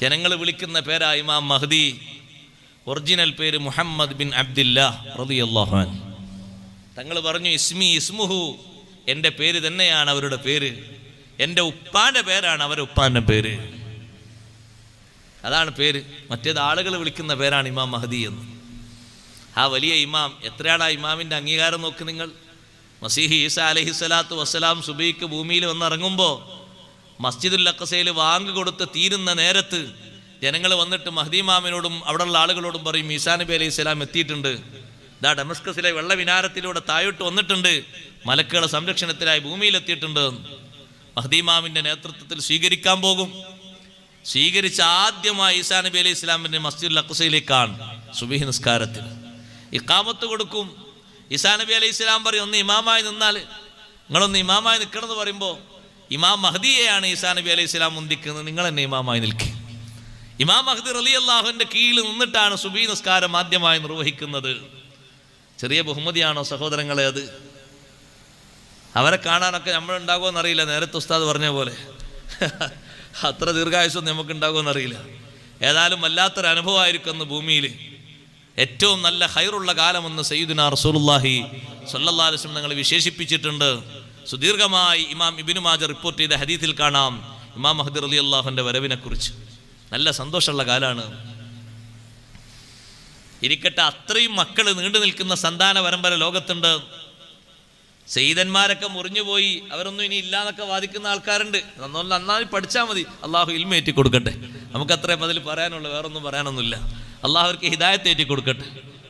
ജനങ്ങൾ വിളിക്കുന്ന പേരാ ഇമാം മഹ്ദി. ഒറിജിനൽ പേര് മുഹമ്മദ് ബിൻ അബ്ദില്ലാഹ് റളിയല്ലാഹു അൻഹു. തങ്ങൾ പറഞ്ഞു ഇസ്മി ഇസ്മുഹു, എൻ്റെ പേര് തന്നെയാണ് അവരുടെ പേര്, എൻ്റെ ഉപ്പാൻ്റെ പേരാണ് അവരുടെ ഉപ്പാൻ്റെ പേര്, അതാണ് പേര്. മറ്റേത് ആളുകൾ വിളിക്കുന്ന പേരാണ് ഇമാം മഹ്ദി എന്ന്. ആ വലിയ ഇമാം, എത്രയാണ് ആ ഇമാമിൻ്റെ അംഗീകാരം നോക്ക് നിങ്ങൾ. മസീഹി ഈസ അലൈഹിസ്സലാത്തു വസ്സലാം സുബൈക്ക് ഭൂമിയിൽ വന്നിറങ്ങുമ്പോൾ മസ്ജിദുൽ അഖ്സയിൽ വാങ്ക് കൊടുത്ത് തീരുന്ന നേരത്ത് ജനങ്ങൾ വന്നിട്ട് മഹ്ദി ഇമാമിനോടും അവിടെയുള്ള ആളുകളോടും പറയും ഈസാ നബി അലൈഹി സ്വലാം എത്തിയിട്ടുണ്ട്, ദാ ഡമസ്കസിലെ വെള്ള വിനാരത്തിലൂടെ താഴോട്ട് വന്നിട്ടുണ്ട്, മലക്കുകളുടെ സംരക്ഷണത്തിനായി ഭൂമിയിലെത്തിയിട്ടുണ്ട്. മഹ്ദി ഇമാമിൻ്റെ നേതൃത്വത്തിൽ സ്വീകരിക്കാൻ പോകും. സ്വീകരിച്ച ആദ്യമായി ഈസാ നബി അലൈഹി സ്വലാമിൻ്റെ മസ്ജിദുൽ അഖ്സയിലേക്കാണ് സുബ്ഹി നിസ്കാരത്തിൽ. ഇഖാമത്ത് കൊടുക്കും. ഈസാ നബി അലൈഹി സ്വലാം പറയും ഒന്ന് ഇമാമായി നിന്നാൽ, നിങ്ങളൊന്ന് ഇമാമായി നിൽക്കണം എന്ന് പറയുമ്പോൾ ഇമാം മഹ്ദിയെയാണ് ഈസാ നബി അലൈഹി സ്വലാം മുന്തിക്കുന്നത്, നിങ്ങൾ എന്നെ ഇമാമായി നിൽക്കുക. ഇമാം മഹ്ദി റളിയല്ലാഹുവിൻ്റെ കീഴിൽ നിന്നിട്ടാണ് സുബ്ഹി നിസ്കാരം ആദ്യമായി നിർവഹിക്കുന്നത്. ചെറിയ ബഹുമതിയാണോ സഹോദരങ്ങളെ അത്? അവരെ കാണാനൊക്കെ നമ്മളുണ്ടാകുമെന്നറിയില്ല. നേരത്തെ ഉസ്താദ് പറഞ്ഞ പോലെ അത്ര ദീർഘായുസ്സൊന്നും നമുക്കുണ്ടാകുമെന്നറിയില്ല. ഏതായാലും വല്ലാത്തൊരു അനുഭവമായിരിക്കും അന്ന് ഭൂമിയിൽ. ഏറ്റവും നല്ല ഹൈറുള്ള കാലമെന്ന് സയ്യിദുനാ റസൂലുള്ളാഹി സ്വല്ലല്ലാഹു അലൈഹി വസല്ലം ഞങ്ങൾ വിശേഷിപ്പിച്ചിട്ടുണ്ട്. സുദീർഘമായി ഇമാം ഇബ്നു മാജ റിപ്പോർട്ട് ചെയ്ത ഹദീസിൽ കാണാം ഇമാം മഹ്ദി റളിയല്ലാഹുവിൻ്റെ വരവിനെ കുറിച്ച്. നല്ല സന്തോഷമുള്ള കാലമാണ്. ഇരിക്കട്ടെ, അത്രയും മക്കൾ നീണ്ടു നിൽക്കുന്ന സന്താന പരമ്പര ലോകത്തുണ്ട്. സയ്യിദന്മാരൊക്കെ മുറിഞ്ഞുപോയി, അവരൊന്നും ഇനി ഇല്ലാന്നൊക്കെ വാദിക്കുന്ന ആൾക്കാരുണ്ട്. നന്നായി പഠിച്ചാൽ മതി, അള്ളാഹു ഇൽമ ഏറ്റി കൊടുക്കട്ടെ. നമുക്കത്രയും അതിൽ പറയാനുള്ളൂ, വേറൊന്നും പറയാനൊന്നുമില്ല. അള്ളാഹു അവർക്ക് ഹിദായത്ത് ഏറ്റി കൊടുക്കട്ടെ.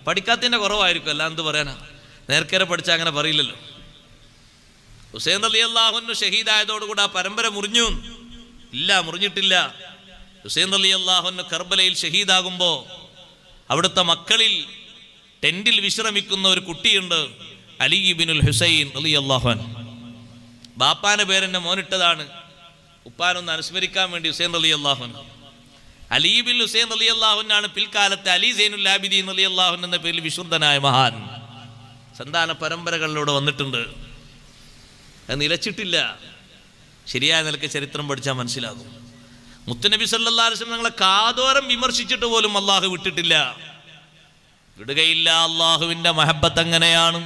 പഠിക്കാത്തതിൻ്റെ കുറവായിരിക്കും, അല്ല എന്ത് പറയാനാ, നേർക്കേറെ പഠിച്ചാൽ അങ്ങനെ പറയില്ലല്ലോ. ഹുസൈൻ റളിയല്ലാഹു അൻഹു ഷഹീദായതോടുകൂടി ആ പരമ്പര മുറിഞ്ഞു? ഇല്ല, മുറിഞ്ഞിട്ടില്ല. ഹുസൈൻ റളിയല്ലാഹു അൻഹു കർബലയിൽ ഷഹീദാകുമ്പോൾ അവിടുത്തെ മക്കളിൽ ടെന്റിൽ വിശ്രമിക്കുന്ന ഒരു കുട്ടിയുണ്ട്, അലി ഇബ്നുൽ ഹുസൈൻ റളിയല്ലാഹു അൻഹു. ബാപ്പാന്റെ പേരെന്നെ മോനിട്ടതാണ്, ഉപ്പാനൊന്ന് അനുസ്മരിക്കാൻ വേണ്ടി ഹുസൈൻ റളിയല്ലാഹു അൻഹു. അലി ഇബ്നുൽ ഹുസൈൻ റളിയല്ലാഹു അൻഹു പിൽക്കാലത്ത് അലി സൈനുൽ ആബിദീൻ റളിയല്ലാഹു അൻഹു എന്ന പേരിൽ വിശുദ്ധനായ മഹാൻ സന്താന പരമ്പരകളിലൂടെ വന്നിട്ടുണ്ട്. അത് നിലച്ചിട്ടില്ല. ശരിയായ നിലക്ക് ചരിത്രം പഠിച്ചാൽ മനസ്സിലാകും. മുത്തുനബി സല്ലല്ലാഹു അലൈഹി വസല്ലം ഞങ്ങളെ കാതോരം വിമർശിച്ചിട്ട് പോലും അള്ളാഹു വിട്ടിട്ടില്ല, വിടുകയില്ല. അള്ളാഹുവിൻ്റെ മഹബത്ത് അങ്ങനെയാണ്.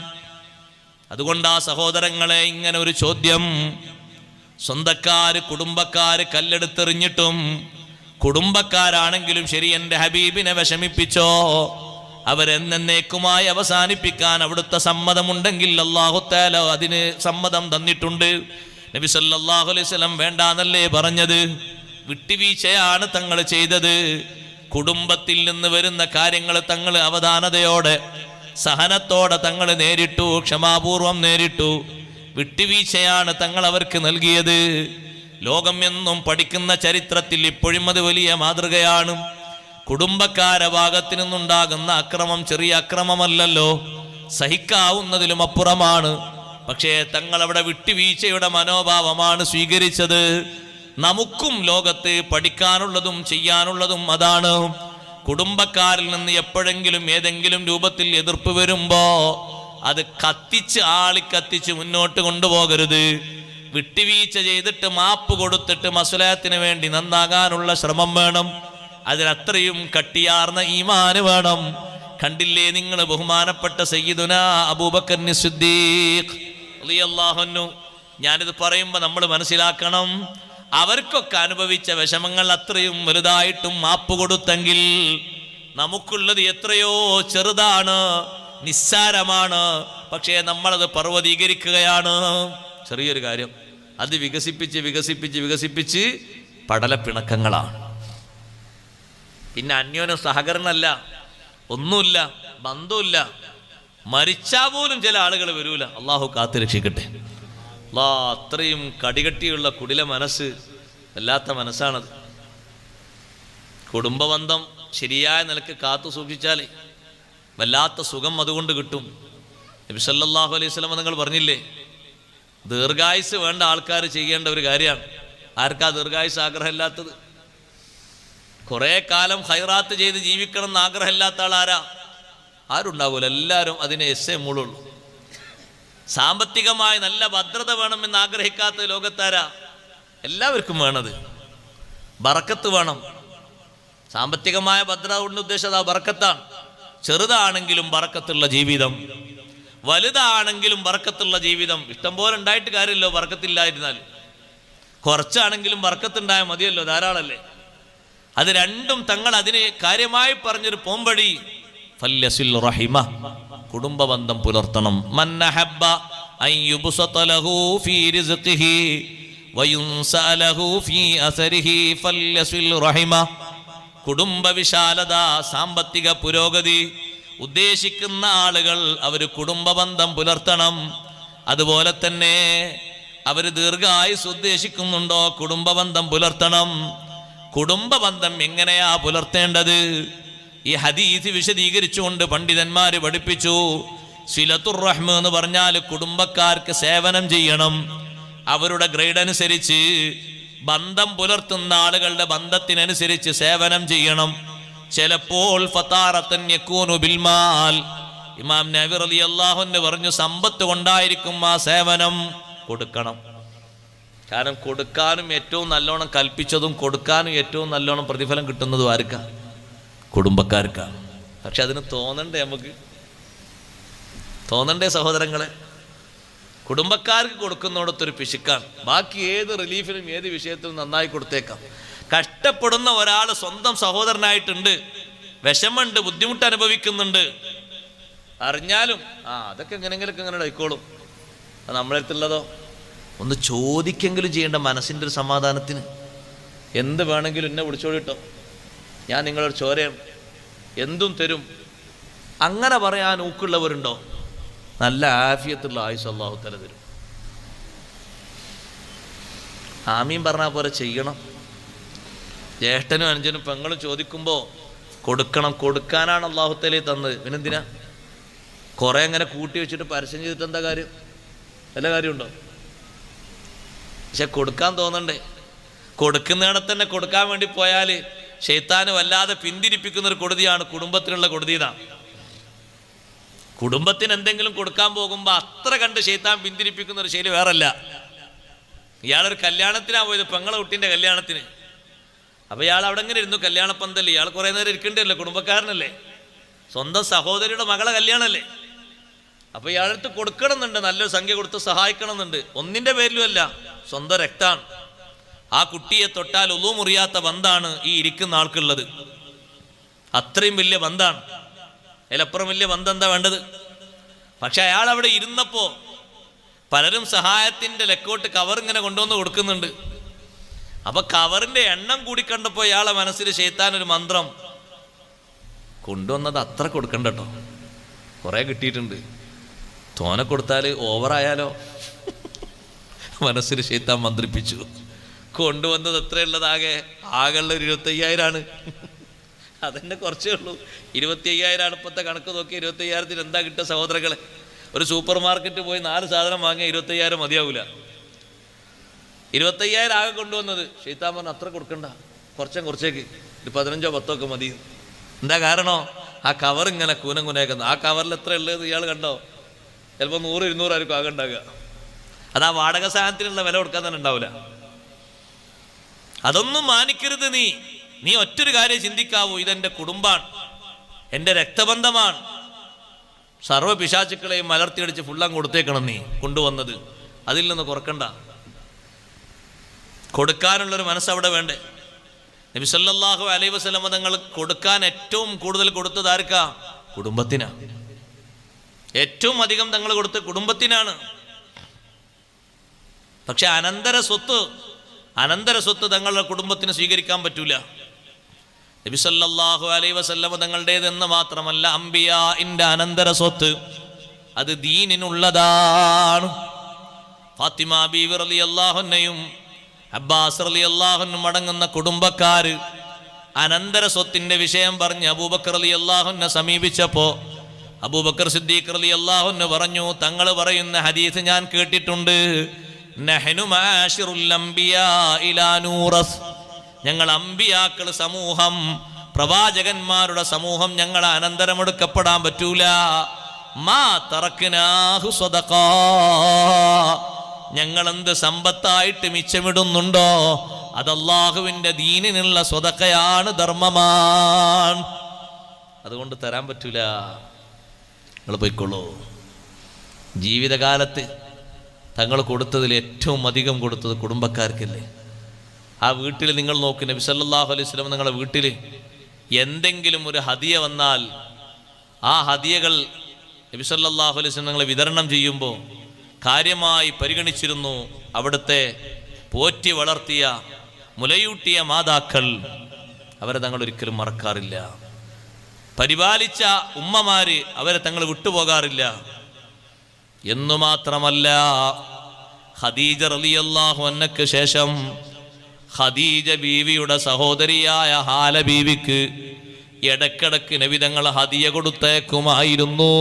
അതുകൊണ്ട് ആ സഹോദരങ്ങളെ, ഇങ്ങനെ ഒരു ചോദ്യം, സ്വന്തക്കാര് കുടുംബക്കാര് കല്ലെടുത്തെറിഞ്ഞിട്ടും കുടുംബക്കാരാണെങ്കിലും ശരി എൻ്റെ ഹബീബിനെ വിഷമിപ്പിച്ചോ, അവരെന്നേക്കുമായി അവസാനിപ്പിക്കാൻ അവിടുത്തെ സമ്മതമുണ്ടെങ്കിൽ അല്ലാഹു തആല അതിന് സമ്മതം തന്നിട്ടുണ്ട്. നബി സല്ലല്ലാഹു അലൈഹി വസല്ലം വേണ്ടാന്നല്ലേ പറഞ്ഞത്? വിട്ടുവീഴ്ചയാണ് തങ്ങൾ ചെയ്തത്. കുടുംബത്തിൽ നിന്ന് വരുന്ന കാര്യങ്ങൾ തങ്ങൾ അവധാനതയോടെ സഹനത്തോടെ തങ്ങൾ നേരിട്ടു, ക്ഷമാപൂർവം നേരിട്ടു. വിട്ടുവീഴ്ചയാണ് തങ്ങൾ അവർക്ക് നൽകിയത്. ലോകം എന്നും പഠിക്കുന്ന ചരിത്രത്തിൽ ഇപ്പോഴും അത് വലിയ മാതൃകയാണ്. കുടുംബക്കാരെ ഭാഗത്തു നിന്നുണ്ടാകുന്ന അക്രമം ചെറിയ അക്രമമല്ലല്ലോ, സഹിക്കാവുന്നതിലും അപ്പുറമാണ്. പക്ഷേ തങ്ങൾ അവിടെ വിട്ടുവീഴ്ചയുടെ മനോഭാവമാണ് സ്വീകരിച്ചത്. നമുക്കും ലോകത്ത് പഠിക്കാനുള്ളതും ചെയ്യാനുള്ളതും അതാണ്. കുടുംബക്കാരിൽ നിന്ന് എപ്പോഴെങ്കിലും ഏതെങ്കിലും രൂപത്തിൽ എതിർപ്പ് വരുമ്പോ അത് ആളിക്കത്തിച്ച് മുന്നോട്ട് കൊണ്ടുപോകരുത്. വിട്ടുവീഴ്ച ചെയ്തിട്ട് മാപ്പ് കൊടുത്തിട്ട് മസ്ലഹത്തിന് വേണ്ടി നന്നാകാനുള്ള ശ്രമം വേണം. അതിനത്രയും കട്ടിയാർന്ന ഈമാന് വേണം. കണ്ടില്ലേ നിങ്ങൾ ബഹുമാനപ്പെട്ട സയ്യിദുനാ അബൂബക്കർ സിദ്ദീഖ് റളിയല്ലാഹു അൻഹു. ഞാനിത് പറയുമ്പോൾ നമ്മൾ മനസ്സിലാക്കണം, അവർക്കൊക്കെ അനുഭവിച്ച വിഷമങ്ങൾ അത്രയും വലുതായിട്ടും മാപ്പ് കൊടുത്തെങ്കിൽ നമുക്കുള്ളത് എത്രയോ ചെറുതാണ്, നിസ്സാരമാണ്. പക്ഷേ നമ്മളത് പർവ്വതീകരിക്കുകയാണ്. ചെറിയൊരു കാര്യം അത് വികസിപ്പിച്ച് വികസിപ്പിച്ച് വികസിപ്പിച്ച് പടലപ്പിണക്കങ്ങളാണ്. പിന്നെ അന്യോന്യം സഹകരണമല്ല, ഒന്നുമില്ല, ബന്ധമില്ല. മരിച്ചാൽ പോലും ചില ആളുകൾ വരൂല. അള്ളാഹു കാത്തു രക്ഷിക്കട്ടെ. അത്രയും കടികട്ടിയുള്ള കുടില മനസ്സ്, വല്ലാത്ത മനസ്സാണത്. കുടുംബബന്ധം ശരിയായ നിലക്ക് കാത്തു സൂക്ഷിച്ചാൽ വല്ലാത്ത സുഖം അതുകൊണ്ട് കിട്ടും. നബി സല്ലല്ലാഹു അലൈഹി വസല്ലം നിങ്ങൾ പറഞ്ഞില്ലേ, ദീർഘായുസ് വേണ്ട ആൾക്കാർ ചെയ്യേണ്ട ഒരു കാര്യമാണ്. ആർക്കാ ദീർഘായുസ് ആഗ്രഹമില്ലാത്തത്? കുറേ കാലം ഖൈറാത്ത് ചെയ്ത് ജീവിക്കണം എന്ന് ആഗ്രഹമില്ലാത്ത ആളാരാ? ആരുണ്ടാവൂല. എല്ലാവരും അതിനെ മൂളുള്ളൂ. സാമ്പത്തികമായി നല്ല ഭദ്രത വേണമെന്ന് ആഗ്രഹിക്കാത്ത ലോകത്താരാ? എല്ലാവർക്കും വേണത് ബറക്കത്ത് വേണം. സാമ്പത്തികമായ ഭദ്രത കൊണ്ട് ഉദ്ദേശിച്ചത് ആ ബർക്കത്താണ്. ചെറുതാണെങ്കിലും ബർക്കത്തുള്ള ജീവിതം, വലുതാണെങ്കിലും ബർക്കത്തുള്ള ജീവിതം. ഇഷ്ടം പോലെ ഉണ്ടായിട്ട് കാര്യമല്ലോ ബർക്കത്തില്ലായിരുന്നാൽ. കുറച്ചാണെങ്കിലും ബർക്കത്തുണ്ടായാൽ മതിയല്ലോ, ധാരാളല്ലേ. അത് രണ്ടും തങ്ങൾ അതിന് കാര്യമായി പറഞ്ഞൊരു പോംവഴി, ഫല്യസിൽ റഹിമ, കുടുംബബന്ധം പുലർത്തണം. മൻ അഹബ്ബ അൻ യുബ്സത ലഹു ഫീ റിസ്ഖിഹി വയുൻസഅ ലഹു ഫീ അസരിഹി ഫല്യസിൽ റഹിമ. കുടുംബ വിശാലത, സാമ്പത്തിക പുരോഗതി ഉദ്ദേശിക്കുന്ന ആളുകൾ അവർ കുടുംബബന്ധം പുലർത്തണം. അതുപോലെ തന്നെ അവർ ദീർഘായുസ് ഉദ്ദേശിക്കുന്നുണ്ടോ, കുടുംബബന്ധം പുലർത്തണം. കുടുംബബന്ധം എങ്ങനെയാ പുലർത്തേണ്ടത്? ഈ ഹദീസ് വിശദീകരിച്ചുകൊണ്ട് പണ്ഡിതന്മാര് പഠിപ്പിച്ചു. സിലത്തുർ റഹ്മ എന്ന് പറഞ്ഞാൽ കുടുംബക്കാർക്ക് സേവനം ചെയ്യണം. അവരുടെ ഗ്രേഡ് അനുസരിച്ച്, ബന്ധം പുലർത്തുന്ന ആളുകളുടെ ബന്ധത്തിനനുസരിച്ച് സേവനം ചെയ്യണം. ചിലപ്പോൾ ഫതാറത്തൻ യകൂനു ബിൽമാൽ, ഇമാം നവവി റളിയല്ലാഹു അൻഹു പറഞ്ഞു, സമ്പത്ത് കൊണ്ടായിരിക്കും ആ സേവനം. കൊടുക്കണം. കാരണം കൊടുക്കാനും ഏറ്റവും നല്ലോണം കൽപ്പിച്ചതും കൊടുക്കാനും ഏറ്റവും നല്ലോണം പ്രതിഫലം കിട്ടുന്നതും ആർക്കാ? കുടുംബക്കാർക്കാണ്. പക്ഷെ അതിന് തോന്നണ്ടേ, നമുക്ക് തോന്നണ്ടേ സഹോദരങ്ങളെ? കുടുംബക്കാർക്ക് കൊടുക്കുന്നിടത്തൊരു പിശുക്കാണ്. ബാക്കി ഏത് റിലീഫിനും ഏത് വിഷയത്തിലും നന്നായി കൊടുത്തേക്കാം. കഷ്ടപ്പെടുന്ന ഒരാൾ സ്വന്തം സഹോദരനായിട്ടുണ്ട്, വിഷമുണ്ട്, ബുദ്ധിമുട്ട് അനുഭവിക്കുന്നുണ്ട്, അറിഞ്ഞാലും അതൊക്കെ എങ്ങനെയെങ്കിലൊക്കെ ഇങ്ങനെ ആയിക്കോളും. അത് നമ്മളെ അടുത്തുള്ളതോ ഒന്ന് ചോദിക്കെങ്കിലും ചെയ്യേണ്ട, മനസ്സിൻ്റെ ഒരു സമാധാനത്തിന്. എന്ത് വേണമെങ്കിലും എന്നെ വിളിച്ചോളിട്ടോ, ഞാൻ നിങ്ങളൊരു ചോരയാണ്, എന്തും തരും, അങ്ങനെ പറയാൻ ഊക്കുള്ളവരുണ്ടോ? നല്ല ആഫിയത്തുള്ള ആയുസ് അല്ലാഹു തആല തരും. ആമീൻ പറഞ്ഞാൽ പോലെ ചെയ്യണം. ജ്യേഷ്ഠനും അനുജനും പെങ്ങളും ചോദിക്കുമ്പോൾ കൊടുക്കണം. കൊടുക്കാനാണ് അല്ലാഹു തആല തന്നത്. പിന്നെന്തിനാ കുറേ അങ്ങനെ കൂട്ടി വെച്ചിട്ട് പരസ്യം ചെയ്തിട്ട് എന്താ കാര്യം? വല്ല കാര്യമുണ്ടോ? പക്ഷെ കൊടുക്കാൻ തോന്നണ്ടേ? കൊടുക്കുന്നിടത്ത് തന്നെ കൊടുക്കാൻ വേണ്ടി പോയാൽ ശൈത്താന് വല്ലാതെ പിന്തിരിപ്പിക്കുന്നൊരു കൊടുതിയാണ് കുടുംബത്തിനുള്ള കൊടുതീതാണ്. കുടുംബത്തിന് എന്തെങ്കിലും കൊടുക്കാൻ പോകുമ്പോൾ അത്ര കണ്ട് ശൈത്താൻ പിന്തിരിപ്പിക്കുന്ന ഒരു ശൈലി വേറല്ല. ഇയാളൊരു കല്യാണത്തിനാണ് പോയത്, പെങ്ങളെ കുട്ടീൻ്റെ കല്യാണത്തിന്. അപ്പോൾ ഇയാൾ അവിടെ ഇങ്ങനെ ഇരുന്നു, കല്യാണപ്പന്തല്ലേ, ഇയാൾ കുറേ നേരം ഇരിക്കേണ്ടതല്ലേ, കുടുംബക്കാരനല്ലേ, സ്വന്തം സഹോദരിയുടെ മകളെ കല്യാണമല്ലേ. അപ്പോൾ ഇയാളടുത്ത് കൊടുക്കണമെന്നുണ്ട്, നല്ലൊരു സംഖ്യ കൊടുത്ത് സഹായിക്കണമെന്നുണ്ട്. ഒന്നിൻ്റെ പേരിലും അല്ല, സ്വന്തം രക്താണ്. ആ കുട്ടിയെ തൊട്ടാൽ ഒളു മുറിയാത്ത ബന്ധാണ് ഈ ഇരിക്കുന്ന ആൾക്കുള്ളത്. അത്രയും വലിയ ബന്ധാണ്. അതിലപ്പുറം വലിയ ബന്ധം എന്താ വേണ്ടത്? പക്ഷെ അയാൾ അവിടെ ഇരുന്നപ്പോൾ പലരും സഹായത്തിൻ്റെ ലെക്കോട്ട് കവർ ഇങ്ങനെ കൊണ്ടുവന്ന് കൊടുക്കുന്നുണ്ട്. അപ്പൊ കവറിന്റെ എണ്ണം കൂടി കണ്ടപ്പോൾ ഇയാളെ മനസ്സിൽ ശൈത്താൻ ഒരു മന്ത്രം, കൊണ്ടുവന്നത് അത്ര കൊടുക്കണ്ട കേട്ടോ, കുറെ കിട്ടിയിട്ടുണ്ട്, തോനെ കൊടുത്താൽ ഓവറായാലോ. മനസ്സിൽ ശൈത്താൻ മന്ത്രിപ്പിച്ചു. കൊണ്ടുവന്നത് എത്രയുള്ളതാകെ? ആകെയുള്ള 25,000 അതെന്നെ കുറച്ചേ ഉള്ളൂ. 25,000 ഇപ്പോഴത്തെ കണക്ക് നോക്കി. 25,000 എന്താ കിട്ടുക സഹോദരങ്ങളെ? ഒരു സൂപ്പർ മാർക്കറ്റ് പോയി 4 സാധനം വാങ്ങിയ 25,000 മതിയാവൂല. 25,000 ആകെ കൊണ്ടുവന്നത്. ശൈത്താൻ പറഞ്ഞു അത്ര കൊടുക്കണ്ട, കുറച്ചേക്ക്, ഒരു 15-10 ഒക്കെ മതി. എന്താ കാരണോ? ആ കവർ ഇങ്ങനെ കൂനം കുനേക്കുന്നു. ആ കവറിൽ എത്ര ഉള്ളത് ഇയാൾ കണ്ടോ? ചിലപ്പോൾ 100-200 ആയിരിക്കും ആകെ ഉണ്ടാകുക. അത് ആ വാടക സാധനത്തിനുള്ള വില കൊടുക്കാൻ തന്നെ ഉണ്ടാവില്ല. അതൊന്നും മാനിക്കരുത്. നീ ഒറ്റൊരു കാര്യം ചിന്തിക്കാവൂ, ഇതെൻ്റെ കുടുംബാണ്, എൻ്റെ രക്തബന്ധമാണ്. സർവ്വ പിശാചുക്കളെയും മലർത്തിയടിച്ച് ഫുള്ളം കൊടുത്തേക്കണം നീ കൊണ്ടുവന്നത്. അതിൽ നിന്ന് കുറക്കണ്ട. കൊടുക്കാനുള്ളൊരു മനസ്സവിടെ വേണ്ടേ? നബി സല്ലല്ലാഹു അലൈഹി വസല്ലം തങ്ങൾ കൊടുക്കാൻ ഏറ്റവും കൂടുതൽ കൊടുത്തത് ആർക്കാ? കുടുംബത്തിനാണ്. ഏറ്റവും അധികം തങ്ങൾ കൊടുത്ത കുടുംബത്തിനാണ്. പക്ഷെ അനന്തര സ്വത്ത് തങ്ങളുടെ കുടുംബത്തിന് സ്വീകരിക്കാൻ പറ്റൂല. നബി സല്ലല്ലാഹു അലൈഹി വസല്ലം തങ്ങളുടേതെന്ന് മാത്രമല്ല, അംബിയാഇന്റെ അനന്തര സ്വത്ത് അത് ദീനിനുള്ളതാണ്. ഫാത്തിമ ബീവി റളിയല്ലാഹു അൻഹയും അബ്ബാസ് റളിയല്ലാഹു അൻഹും അടങ്ങുന്ന കുടുംബക്കാര് അനന്തര സ്വത്തിന്റെ വിഷയം പറഞ്ഞ് അബൂബക്കർ റളിയല്ലാഹു അൻഹു സമീപിച്ചപ്പോൾ അബൂബക്കർ സിദ്ദീഖ് റളിയല്ലാഹു അൻഹു പറഞ്ഞു, തങ്ങൾ പറയുന്ന ഹദീസ് ഞാൻ കേട്ടിട്ടുണ്ട്, നഹ്നു മാശിറുൽ അംബിയാ ഇലാ നൂറസ്, ഞങ്ങൾ അമ്പിയാക്കൾ സമൂഹം, പ്രവാചകന്മാരുടെ സമൂഹം, ഞങ്ങൾ അനന്തരമെടുക്കപ്പെടാൻ പറ്റൂല. മാ തറക്നാഹു സദഖാ, ഞങ്ങൾ എന്ത് സമ്പത്തായിട്ട് മിച്ചമിടുന്നുണ്ടോ അത് അല്ലാഹുവിന്റെ ദീനിനുള്ള സ്വതക്കയാണ്, ധർമ്മമാണ്. അതുകൊണ്ട് തരാൻ പറ്റൂല, നിങ്ങൾ പോയിക്കൊള്ളൂ. ജീവിതകാലത്ത് തങ്ങൾ കൊടുത്തതിൽ ഏറ്റവും അധികം കൊടുത്തത് കുടുംബക്കാർക്കല്ലേ. ആ വീട്ടിൽ നിങ്ങൾ നോക്ക്, നബി സല്ലല്ലാഹു അലൈഹി വസല്ലം നിങ്ങളുടെ വീട്ടിൽ എന്തെങ്കിലും ഒരു ഹദിയ വന്നാൽ ആ ഹദിയകൾ നബി സല്ലല്ലാഹു അലൈഹി വസല്ലം നിങ്ങളെ വിതരണം ചെയ്യുമ്പോൾ കാര്യമായി പരിഗണിച്ചിരുന്നു. അവിടുത്തെ പോറ്റി വളർത്തിയ മുലയൂട്ടിയ മാതാക്കൾ, അവരെ തങ്ങൾ ഒരിക്കലും മറക്കാറില്ല. പരിപാലിച്ച ഉമ്മമാര്, അവരെ തങ്ങൾ വിട്ടുപോകാറില്ല. എന്നു മാത്രമല്ല, ഖദീജ റളിയല്ലാഹു അൻഹയ്ക്ക് ശേഷം ഖദീജ ബീവിയുടെ സഹോദരിയായ ഹാല ബീവിക്ക് ഇടക്കിടക്ക് നബി തങ്ങൾ ഹദിയ കൊടുത്തേക്കുമായിരുന്നു.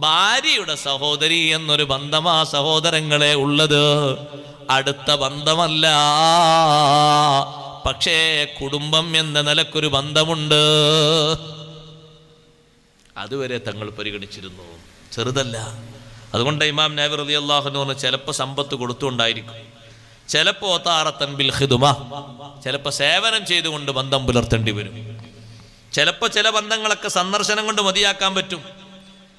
ഭാര്യയുടെ സഹോദരി എന്നൊരു ബന്ധമാ സഹോദരങ്ങളെ ഉള്ളത്, അടുത്ത ബന്ധമല്ല. പക്ഷേ കുടുംബം എന്ന നിലക്കൊരു ബന്ധമുണ്ട്. അതുവരെ തങ്ങൾ പരിഗണിച്ചിരുന്നു, ചെറുതല്ല. അതുകൊണ്ട് ഇമാം നവവി റളിയല്ലാഹു അൻഹു പറഞ്ഞു, ചിലപ്പോൾ സമ്പത്ത് കൊടുത്തുകൊണ്ടായിരിക്കും, ചിലപ്പോൾ ഒതാറത്തൻ ബിൽ ഖിദ്മ, ചിലപ്പോൾ സേവനം ചെയ്തുകൊണ്ട് ബന്ധം പുലർത്തേണ്ടി വരും. ചിലപ്പോൾ ചില ബന്ധങ്ങളൊക്കെ സന്ദർശനം കൊണ്ട് മതിയാക്കാൻ പറ്റും,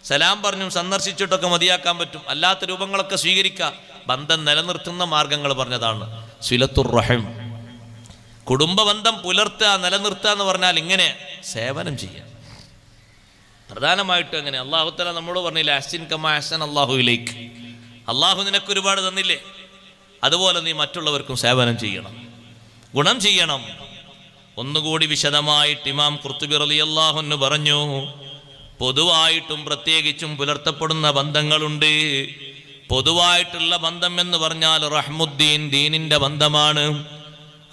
സലാം പറഞ്ഞും സന്ദർശിച്ചിട്ടൊക്കെ മതിയാക്കാൻ പറ്റും. അല്ലാത്ത രൂപങ്ങളൊക്കെ സ്വീകരിക്കുക. ബന്ധം നിലനിർത്തുന്ന മാർഗങ്ങൾ പറഞ്ഞതാണ് സിലത്തുർ റഹിം. കുടുംബ ബന്ധം പുലർത്തുക, നിലനിർത്തുക എന്ന് പറഞ്ഞാൽ ഇങ്ങനെ സേവനം ചെയ്യുക, പ്രധാനമായിട്ടും അങ്ങനെ. അല്ലാഹു തആല നമ്മളോട് പറഞ്ഞില്ലേ, അഹ്സിൻ കമാ അഹ്സന അല്ലാഹു ഇലൈക്. അല്ലാഹു നിനക്ക് ഒരുപാട് തന്നില്ലേ, അതുപോലെ നീ മറ്റുള്ളവർക്കും സേവനം ചെയ്യണം, ഗുണം ചെയ്യണം. ഒന്നുകൂടി വിശദമായിട്ട് ഇമാം ഖുർത്തുബി റളിയല്ലാഹു അൻഹു പറഞ്ഞു, പൊതുവായിട്ടും പ്രത്യേകിച്ചും പുലർത്തപ്പെടുന്ന ബന്ധങ്ങളുണ്ട്. പൊതുവായിട്ടുള്ള ബന്ധം എന്ന് പറഞ്ഞാൽ റഹ്മുദ്ദീൻ, ദീനിന്റെ ബന്ധമാണ്.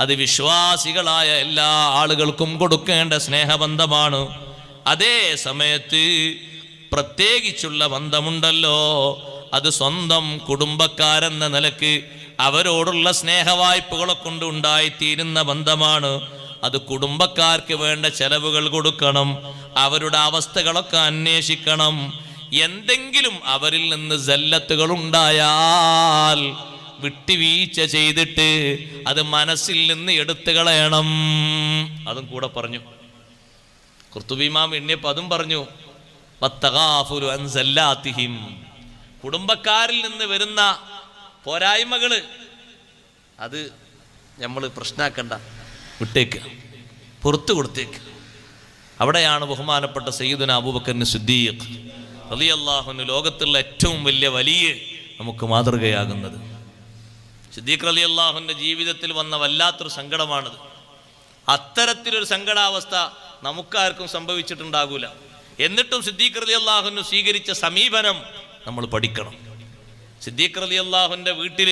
അത് വിശ്വാസികളായ എല്ലാ ആളുകൾക്കും കൊടുക്കേണ്ട സ്നേഹബന്ധമാണ്. അതേ സമയത്ത് പ്രത്യേകിച്ചുള്ള ബന്ധമുണ്ടല്ലോ, അത് സ്വന്തം കുടുംബക്കാരെന്ന നിലക്ക് അവരോടുള്ള സ്നേഹവായ്പകളെ കൊണ്ട് ഉണ്ടായിത്തീരുന്ന ബന്ധമാണ്. അത് കുടുംബക്കാർക്ക് വേണ്ട ചെലവുകൾ കൊടുക്കണം, അവരുടെ അവസ്ഥകളൊക്കെ അന്വേഷിക്കണം. എന്തെങ്കിലും അവരിൽ നിന്ന് സല്ലത്തുകൾ ഉണ്ടായാൽ വിട്ടുവീഴ്ച ചെയ്തിട്ട് അത് മനസ്സിൽ നിന്ന് എടുത്തു കളയണം. അതും കൂടെ പറഞ്ഞു. ഖുർത്തുബി ഇമാം എണ്ണിയപ്പോൾ അതും പറഞ്ഞു, വത്തഗാഫുലു അൻ സല്ലാത്തിഹിം, കുടുംബക്കാരിൽ നിന്ന് വരുന്ന പോരായ്മകള് അത് നമ്മൾ പ്രശ്നമാക്കണ്ട, വിട്ടേക്ക്, പുറത്തു കൊടുത്തേക്ക്. അവിടെയാണ് ബഹുമാനപ്പെട്ട സയ്യിദുനാ അബൂബക്കർ സിദ്ദീഖ് റളിയല്ലാഹു അൻഹു ലോകത്തുള്ള ഏറ്റവും വലിയ നമുക്ക് മാതൃകയാകുന്നത്. സിദ്ദീഖ് റളിയല്ലാഹു അൻഹുവിന്റെ ജീവിതത്തിൽ വന്ന വല്ലാത്തൊരു സങ്കടമാണത്. അത്തരത്തിലൊരു സങ്കടാവസ്ഥ നമുക്കാർക്കും സംഭവിച്ചിട്ടുണ്ടാകൂല. എന്നിട്ടും സിദ്ദീഖ് റളിയല്ലാഹു അൻഹു സ്വീകരിച്ച സമീപനം നമ്മൾ പഠിക്കണം. സിദ്ദീഖ് റളിയല്ലാഹുവിന്റെ വീട്ടിൽ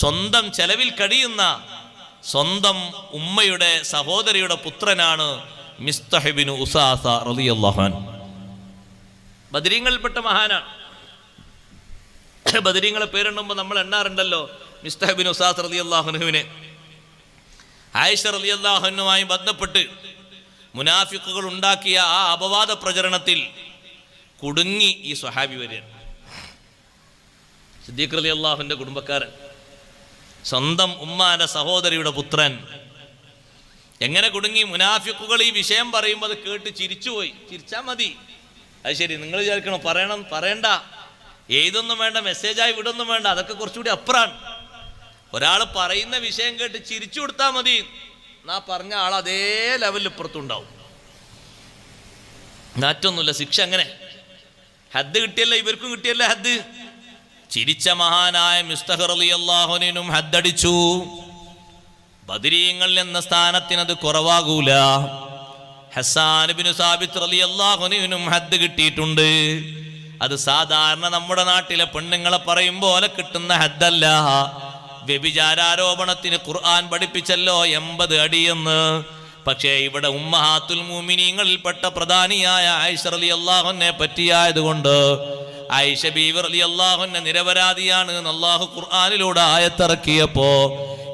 സ്വന്തം ചെലവിൽ കഴിയുന്ന സ്വന്തം ഉമ്മയുടെ സഹോദരിയുടെ പുത്രനാണ് മിസ്തഹ് ഇബ്നു ഉസാസ റളിയല്ലാഹു അൻഹു. ബദരീങ്ങളിൽപ്പെട്ട മഹാനാണ്. ബദരീങ്ങളെ പേരെണ്ണുമ്പോൾ നമ്മൾ എണ്ണാറുണ്ടല്ലോ മിസ്തഹ് ഇബ്നു ഉസാസ റളിയല്ലാഹു അൻഹുവിനെ. ആയിഷ റളിയല്ലാഹു അൻഹയുമായി ബന്ധപ്പെട്ട് മുനാഫിക്കുകൾ ഉണ്ടാക്കിയ ആ അപവാദ പ്രചരണത്തിൽ കുടുങ്ങി ഈ സ്വഹാബി വരെയാണ്. സിദ്ദീഖ് റളിയല്ലാഹുവിന്റെ കുടുംബക്കാരൻ, സ്വന്തം ഉമ്മാന്റെ സഹോദരിയുടെ പുത്രൻ. എങ്ങനെ കുടുങ്ങി? മുനാഫിക്കുകൾ ഈ വിഷയം പറയുമ്പോൾ അത് കേട്ട് ചിരിച്ചുപോയി. ചിരിച്ചാൽ മതി, അത് ശരി. നിങ്ങൾ വിചാരിക്കണം പറയണ്ട, എഴുതൊന്നും വേണ്ട, മെസ്സേജായി വിടൊന്നും വേണ്ട, അതൊക്കെ കുറച്ചുകൂടി അപ്പുറാണ്. ഒരാൾ പറയുന്ന വിഷയം കേട്ട് ചിരിച്ചു കൊടുത്താൽ മതി, എന്നാ പറഞ്ഞ ആൾ അതേ ലെവലിൽ ഇപ്പുറത്തുണ്ടാവും. മാറ്റൊന്നുമില്ല, ശിക്ഷ അങ്ങനെ. ഹദ് കിട്ടിയല്ലോ, ഇവർക്കും കിട്ടിയല്ലോ ഹദ്. ചിരിച്ച മഹാനായ മിസ്തഹ് റളിയല്ലാഹു അൻഹുവിനും ഹദ്ദടിച്ചു. ബദരീങ്ങൾ എന്ന സ്ഥാനത്തിനത് കുറവാകൂല. ഹസ്സാൻ ഇബ്നു സാബിത്ത് റളിയല്ലാഹു അൻഹുവിനും ഹദ് കിട്ടിയിട്ടുണ്ട്. അത് സാധാരണ നമ്മുടെ നാട്ടിലെ പെണ്ണുങ്ങളെ പറയും പോലെ കിട്ടുന്ന ഹദ്ദല്ല. വ്യഭിചാരോപണത്തിന് ഖുർആൻ പഠിപ്പിച്ചല്ലോ 80 അടിയെന്ന്. പക്ഷേ ഇവിടെ ഉമ്മഹാത്തുൽ മുഅ്മിനീങ്ങളിൽപ്പെട്ട പ്രധാനിയായ ആയിഷ റളിയല്ലാഹു അൻഹയെ പറ്റിയായതുകൊണ്ട് ആയിഷ ബീവി റളിയല്ലാഹു അൻഹ നിരപരാധിയാണ് എന്ന് അല്ലാഹു ഖുർആനിലൂടെ ആയത്തിറക്കിയപ്പോ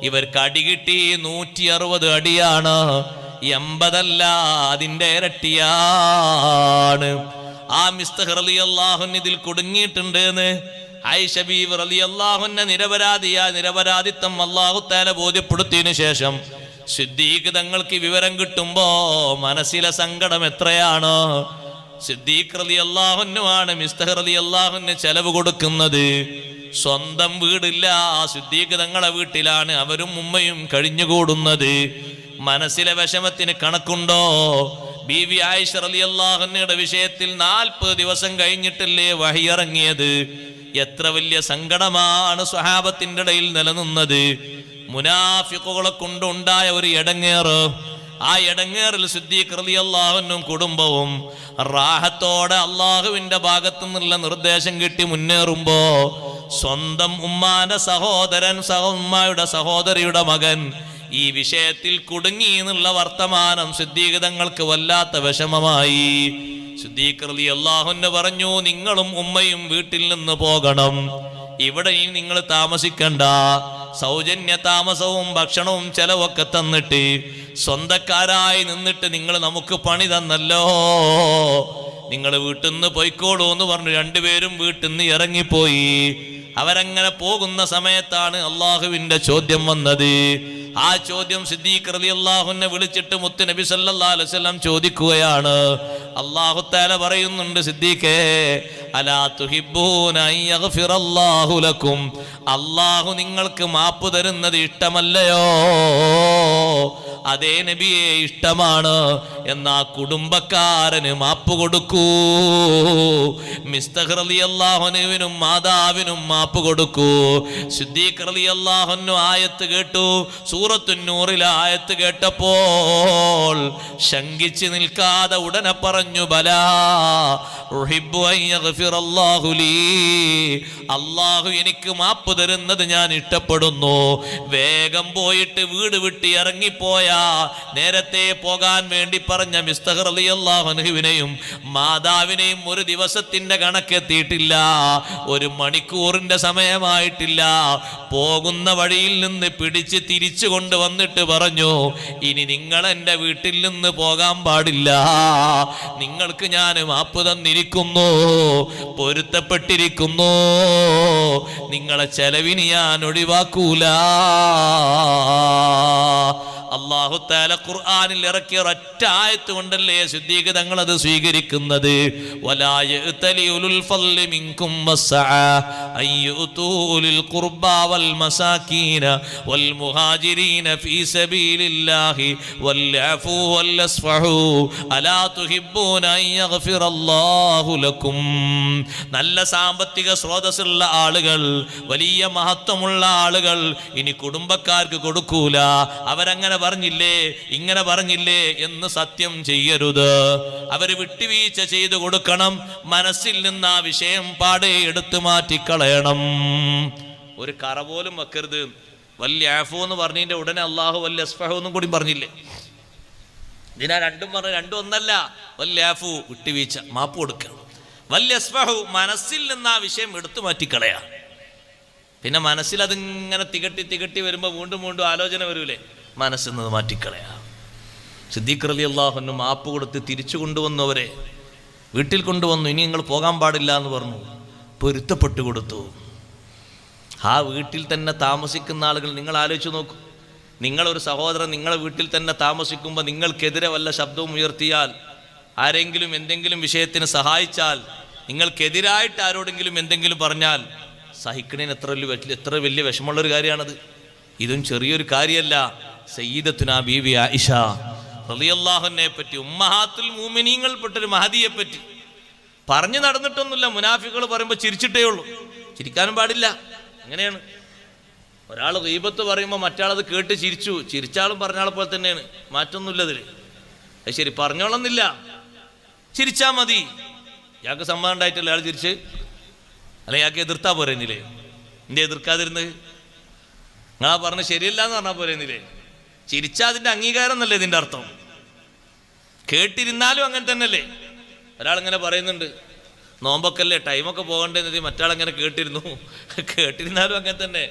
ഇവർക്ക് അടി കിട്ടി 160 അടിയാണ്, 80 അല്ല, അതിൻ്റെ ഇരട്ടിയാണ്. ആ മിസ്തഹ് റളിയല്ലാഹു അൻഹു ഇതിൽ കുടുങ്ങിയിട്ടുണ്ട് എന്ന് ആയിഷ ബീവി റളിയല്ലാഹു അൻഹ നിരപരാധിത്വം അല്ലാഹു തആല ബോധ്യപ്പെടുത്തിയതിനു ശേഷം സിദ്ദീഖ് തങ്ങൾക്ക് വിവരം കിട്ടുമ്പോ മനസ്സിലെ സങ്കടം എത്രയാണ്. സിദ്ദീഖ് റളിയല്ലാഹു അൻഹു ആണ് മിസ്തഹ് റളിയല്ലാഹു അൻഹു ചെലവ് കൊടുക്കുന്നത്. സ്വന്തം വീടില്ല, സിദ്ദീഖ് തങ്ങളെ വീട്ടിലാണ് അവരും ഉമ്മയും കഴിഞ്ഞുകൂടുന്നത്. മനസ്സിലെ വിഷമത്തിന് കണക്കുണ്ടോ? ബീവി ആയിഷ റളിയല്ലാഹു അൻഹയുടെ വിഷയത്തിൽ 40 ദിവസം കഴിഞ്ഞിട്ടല്ലേ വഹി ഇറങ്ങിയത്. എത്ര വലിയ സങ്കടമാണ് സ്വഹാബത്തിന്റെ ഇടയിൽ നിലനിന്നത്. മുനാഫിഖുകളെ കൊണ്ടുണ്ടായ ഒരു ഇടങ്ങേറ്, ആ ഇടങ്ങേറിൽ സിദ്ദീഖ് റളിയല്ലാഹു അൻഹും കുടുംബവും റാഹത്തോടെ അള്ളാഹുവിന്റെ ഭാഗത്തു നിന്നുള്ള നിർദ്ദേശം കിട്ടി മുന്നേറുമ്പോ സ്വന്തം ഉമ്മാന്റെ സഹോദരൻ ഉമ്മായുടെ സഹോദരിയുടെ മകൻ ഈ വിഷയത്തിൽ കുടുങ്ങി എന്നുള്ള വർത്തമാനം സിദ്ദീഖ് തങ്ങൾക്ക് വല്ലാത്ത വിഷമമായി. സിദ്ദീഖ് റളിയല്ലാഹു അൻഹു പറഞ്ഞു, നിങ്ങളും ഉമ്മയും വീട്ടിൽ നിന്ന് പോകണം, ഇവിടെ ഇനി നിങ്ങൾ താമസിക്കണ്ട. സൗജന്യ താമസവും ഭക്ഷണവും ചെലവൊക്കെ തന്നിട്ട് സ്വന്തക്കാരായി നിന്നിട്ട് നിങ്ങൾ നമുക്ക് പണി തന്നല്ലോ, നിങ്ങൾ വീട്ടിൽ നിന്ന് പോയിക്കോളൂ എന്ന് പറഞ്ഞു. രണ്ടുപേരും വീട്ടിൽ നിന്ന് ഇറങ്ങിപ്പോയി. അവരങ്ങനെ പോകുന്ന സമയത്താണ് അള്ളാഹുവിന്റെ ചോദ്യം വന്നത്. ആ ചോദ്യം സിദ്ദീഖ് റളിയല്ലാഹു അൻഹു വിളിച്ചിട്ട് മുത്ത് നബി സല്ലല്ലാഹു അലൈഹി വസല്ലം ചോദിക്കുകയാണ്. അല്ലാഹു തആല പറയുന്നുണ്ട്, സിദ്ദീഖേ അലാ തുഹിബ്ബൂന അൻ യഗ്ഫിറല്ലാഹു ലക്കും, അല്ലാഹു നിങ്ങൾക്ക് മാപ്പ് തരുന്നത് ഇഷ്ടമല്ലയോ? അതേ നബിയെ, ഇഷ്ടമാണ്. എന്നാ കുടുംബക്കാരന് മാപ്പ് കൊടുക്കൂ. മിസ്തഹ് റളിയല്ലാഹു അൻഹുവിനും മാതാവിനും മാപ്പ് കൊടുക്കൂ. സിദ്ദീഖ് റളിയല്ലാഹു അൻഹു ആയത്ത് കേട്ടു. സൂറത്തുൻ നൂറിലെ ആയത്ത് കേട്ടപ്പോൾ ശങ്കിച്ച് നിൽക്കാതെ ഉടനെ പറഞ്ഞു, ബലാ ഉഹിബ്ബു അൻ യഗ്ഫിറല്ലാഹു ലീ, അല്ലാഹു എനിക്ക് മാപ്പ് തരുന്നത് ഞാൻ ഇഷ്ടപ്പെടുന്നു. വേഗം പോയിട്ട് വീട് വിട്ട് ഇറങ്ങിപ്പോയ നേരത്തെ പോകാൻ വേണ്ടി പറഞ്ഞ മിസ്തഹ് റളിയല്ലാഹു അൻഹുവിനെയും മാതാവിനെയും ഒരു ദിവസത്തിന്റെ കണക്കെത്തിയിട്ടില്ല, ഒരു മണിക്കൂറിന്റെ സമയമായിട്ടില്ല. പോകുന്ന വഴിയിൽ നിന്ന് പിടിച്ച് തിരിച്ചു കൊണ്ടുവന്നിട്ട് പറഞ്ഞു, ഇനി നിങ്ങൾ എൻ്റെ വീട്ടിൽ നിന്ന് പോകാൻ പാടില്ല, നിങ്ങൾക്ക് ഞാൻ മാപ്പ് തന്നിരിക്കുന്നു, പൊരുത്തപ്പെട്ടിരിക്കുന്നു, നിങ്ങളെ ചെലവിന് ഞാൻ ഒഴിവാക്കൂല. അല്ലാഹു തആല ഖുർആനിൽ ഇറക്കിയ ഒരൊറ്റ ആയത്ത് കൊണ്ടല്ലേ സിദ്ദീഖ് തങ്ങൾ അത് സ്വീകരിക്കുന്നത്. വലാ യഅ്തലി ഉലുൽ ഫളി മിൻകും വസ്സഅ അയ്യുതു ഉലിൽ ഖുർബാ വൽ മസാകീന വൽ മുഹാജിരീന ഫീ സബീലില്ലാഹി വൽ അഫൂ വൽ അസ്ഫഹു അലാ തുഹിബ്ബൂന അൻ യഗ്ഫിറല്ലാഹു ലക്കും. നല്ല സാമ്പത്തിക സ്രോതസ്സുള്ള ആളുകൾ, വലിയ മഹത്വമുള്ള ആളുകൾ ഇനി കുടുംബക്കാർക്ക് കൊടുക്കൂല. അവരങ്ങനെ പറഞ്ഞില്ലേ, ഇങ്ങനെ പറഞ്ഞില്ലേ എന്ന് സത്യം ചെയ്യരുത്. അവര് വിട്ടുവീഴ്ച ചെയ്തു കൊടുക്കണം. മനസ്സിൽ നിന്ന് ആ വിഷയം പാടെ എടുത്തു മാറ്റിക്കളയണം. ഒരു കറ പോലും വെക്കരുത്. വല്യ ആഫു എന്ന് പറഞ്ഞതിന്റെ ഉടനെ അള്ളാഹു വല്യ അസ്ഫഹു എന്നും കൂടി പറഞ്ഞില്ലേ. ഇതിനാ രണ്ടും പറഞ്ഞ രണ്ടും ഒന്നല്ല. വല്യ ആഫു വിട്ടുവീഴ്ച, മാപ്പ് കൊടുക്കണം. വല്യ അസ്ഫഹു മനസ്സിൽ നിന്ന് ആ വിഷയം എടുത്തു മാറ്റിക്കളയാ. പിന്നെ മനസ്സിൽ അതിങ്ങനെ തികട്ടി വരുമ്പോൾ വീണ്ടും ആലോചന വരൂലേ, മനസ്സിൽ നിന്ന് മാറ്റിക്കളയാ. സിദ്ദീഖ് റളിയല്ലാഹു അൻഹു മാപ്പ് കൊടുത്ത് തിരിച്ചു കൊണ്ടുവന്നവരെ വീട്ടിൽ കൊണ്ടുവന്നു. ഇനി നിങ്ങൾ പോകാൻ പാടില്ല എന്ന് പറഞ്ഞു. പൊരുത്തപ്പെട്ടു കൊടുത്തു. ആ വീട്ടിൽ തന്നെ താമസിക്കുന്ന ആളുകൾ നിങ്ങൾ ആലോചിച്ച് നോക്കൂ. നിങ്ങളൊരു സഹോദരൻ നിങ്ങളെ വീട്ടിൽ തന്നെ താമസിക്കുമ്പോൾ നിങ്ങൾക്കെതിരെ വല്ല ശബ്ദവും ഉയർത്തിയാൽ, ആരെങ്കിലും എന്തെങ്കിലും വിഷയത്തിന് സഹായിച്ചാൽ, നിങ്ങൾക്കെതിരായിട്ട് ആരോടെങ്കിലും എന്തെങ്കിലും പറഞ്ഞാൽ സഹിക്കണേന് എത്ര വലിയ വിഷമമുള്ളൊരു കാര്യമാണത്. ഇതും ചെറിയൊരു കാര്യമല്ല. സയ്യിദത്തുനാ ബീവി ആയിഷ റളിയല്ലാഹു അൻഹയെ പറ്റി, ഉമ്മഹാത്തുൽ മുഅ്മിനീങ്ങൾ പെട്ടൊരു മഹദിയെ പറ്റി പറഞ്ഞു നടന്നിട്ടൊന്നുമില്ല. മുനാഫിക്കുകൾ പറയുമ്പോൾ ചിരിച്ചിട്ടേ ഉള്ളൂ, ചിരിക്കാനും പാടില്ല. അങ്ങനെയാണ്. ഒരാൾ ഗീബത്ത് പറയുമ്പോൾ മറ്റാളത് കേട്ട് ചിരിച്ചാളും പറഞ്ഞാളെ പോലെ തന്നെയാണ്, മാറ്റൊന്നുമില്ലതിൽ. അത് ശരി, പറഞ്ഞോളന്നില്ല, ചിരിച്ചാൽ മതി. ഇയാൾക്ക് സമ്മതം ഉണ്ടായിട്ടല്ല അയാൾ ചിരിച്ച്, അല്ലെ ഇയാൾക്ക് എതിർത്താ പോരുന്നില്ലേ? എന്റെ എതിർക്കാതിരുന്നത് നിങ്ങളാ പറഞ്ഞ് ശരിയല്ല എന്ന് പറഞ്ഞാൽ പോരുന്നില്ലേ? ചിരിച്ചാ അതിന്റെ അംഗീകാരം എന്നല്ലേ ഇതിന്റെ അർത്ഥം. കേട്ടിരുന്നാലും അങ്ങനെ തന്നെയല്ലേ. ഒരാളിങ്ങനെ പറയുന്നുണ്ട്, നോമ്പൊക്കെല്ലേ, ടൈമൊക്കെ പോകണ്ടേ, മറ്റാളെങ്ങനെ കേട്ടിരുന്നു. കേട്ടിരുന്നാലും അങ്ങനെ തന്നെ.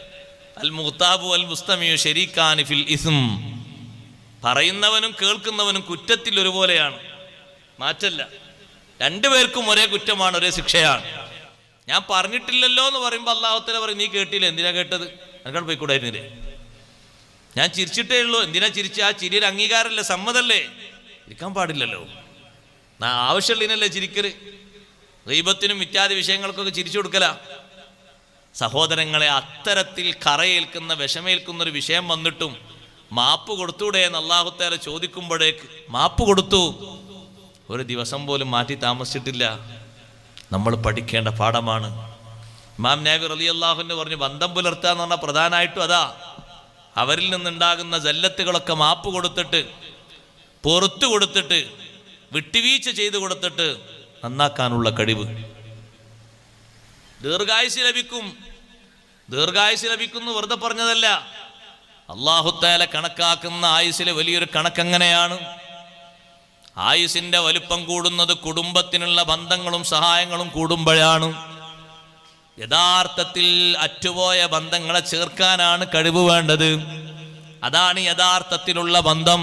അൽ മുഖ്താബു അൽ മുസ്തമിയു ശരീക്കാനി ഫിൽ ഇസ്ം. പറയുന്നവനും കേൾക്കുന്നവനും കുറ്റത്തിൽ ഒരുപോലെയാണ്, മാറ്റല്ല. രണ്ടുപേർക്കും ഒരേ കുറ്റമാണ്, ഒരേ ശിക്ഷയാണ്. ഞാൻ പറഞ്ഞിട്ടില്ലല്ലോ എന്ന് പറയുമ്പോൾ അല്ലാഹു തആല പറയും, നീ കേട്ടില്ല, എന്തിനാ കേട്ടത്, എനിക്കാണ് പോയിക്കൂടായിരുന്നില്ലേ? ഞാൻ ചിരിച്ചിട്ടേ ഉള്ളൂ, എന്തിനാ ചിരിച്ച? ആ ചിരിയൊരു അംഗീകാരമല്ലേ, സമ്മതല്ലേ? ഇരിക്കാൻ പാടില്ലല്ലോ, ആവശ്യമുള്ളതിനല്ലേ ചിരിക്കല്. ഗീബത്തിനും ഇത്യാദി വിഷയങ്ങൾക്കൊക്കെ ചിരിച്ചു കൊടുക്കല. സഹോദരങ്ങളെ, അത്തരത്തിൽ കറയേൽക്കുന്ന വിഷമേൽക്കുന്നൊരു വിഷയം വന്നിട്ടും മാപ്പ് കൊടുത്തൂടെ എന്ന് അല്ലാഹു തആല ചോദിക്കുമ്പോഴേക്ക് മാപ്പ് കൊടുത്തു. ഒരു ദിവസം പോലും മാറ്റി താമസിച്ചിട്ടില്ല. നമ്മൾ പഠിക്കേണ്ട പാഠമാണ്. ഇമാം നബി റളിയല്ലാഹു അൻഹു പറഞ്ഞു, ബന്ധം പുലർത്തുക എന്ന് പറഞ്ഞാൽ പ്രധാനമായിട്ടും അതാ. അവരിൽ നിന്നുണ്ടാകുന്ന ജല്ലത്തുകളൊക്കെ മാപ്പ് കൊടുത്തിട്ട്, പുറത്തു കൊടുത്തിട്ട്, വിട്ടുവീഴ്ച ചെയ്തു കൊടുത്തിട്ട് നന്നാക്കാനുള്ള കഴിവ്. ദീർഘായുസ് ലഭിക്കും. ദീർഘായുസ് ലഭിക്കുന്നു വെറുതെ പറഞ്ഞതല്ല. അല്ലാഹു തആല കണക്കാക്കുന്ന ആയുസ്സിലെ വലിയൊരു കണക്കെങ്ങനെയാണ്? ആയുസിന്റെ വലുപ്പം കൂടുന്നത് കുടുംബത്തിനുള്ള ബന്ധങ്ങളും സഹായങ്ങളും കൂടുമ്പോഴാണ്. യഥാർത്ഥത്തിൽ അറ്റുപോയ ബന്ധങ്ങളെ ചേർക്കാനാണ് കഴിവ് വേണ്ടത്. അതാണ് യഥാർത്ഥത്തിലുള്ള ബന്ധം.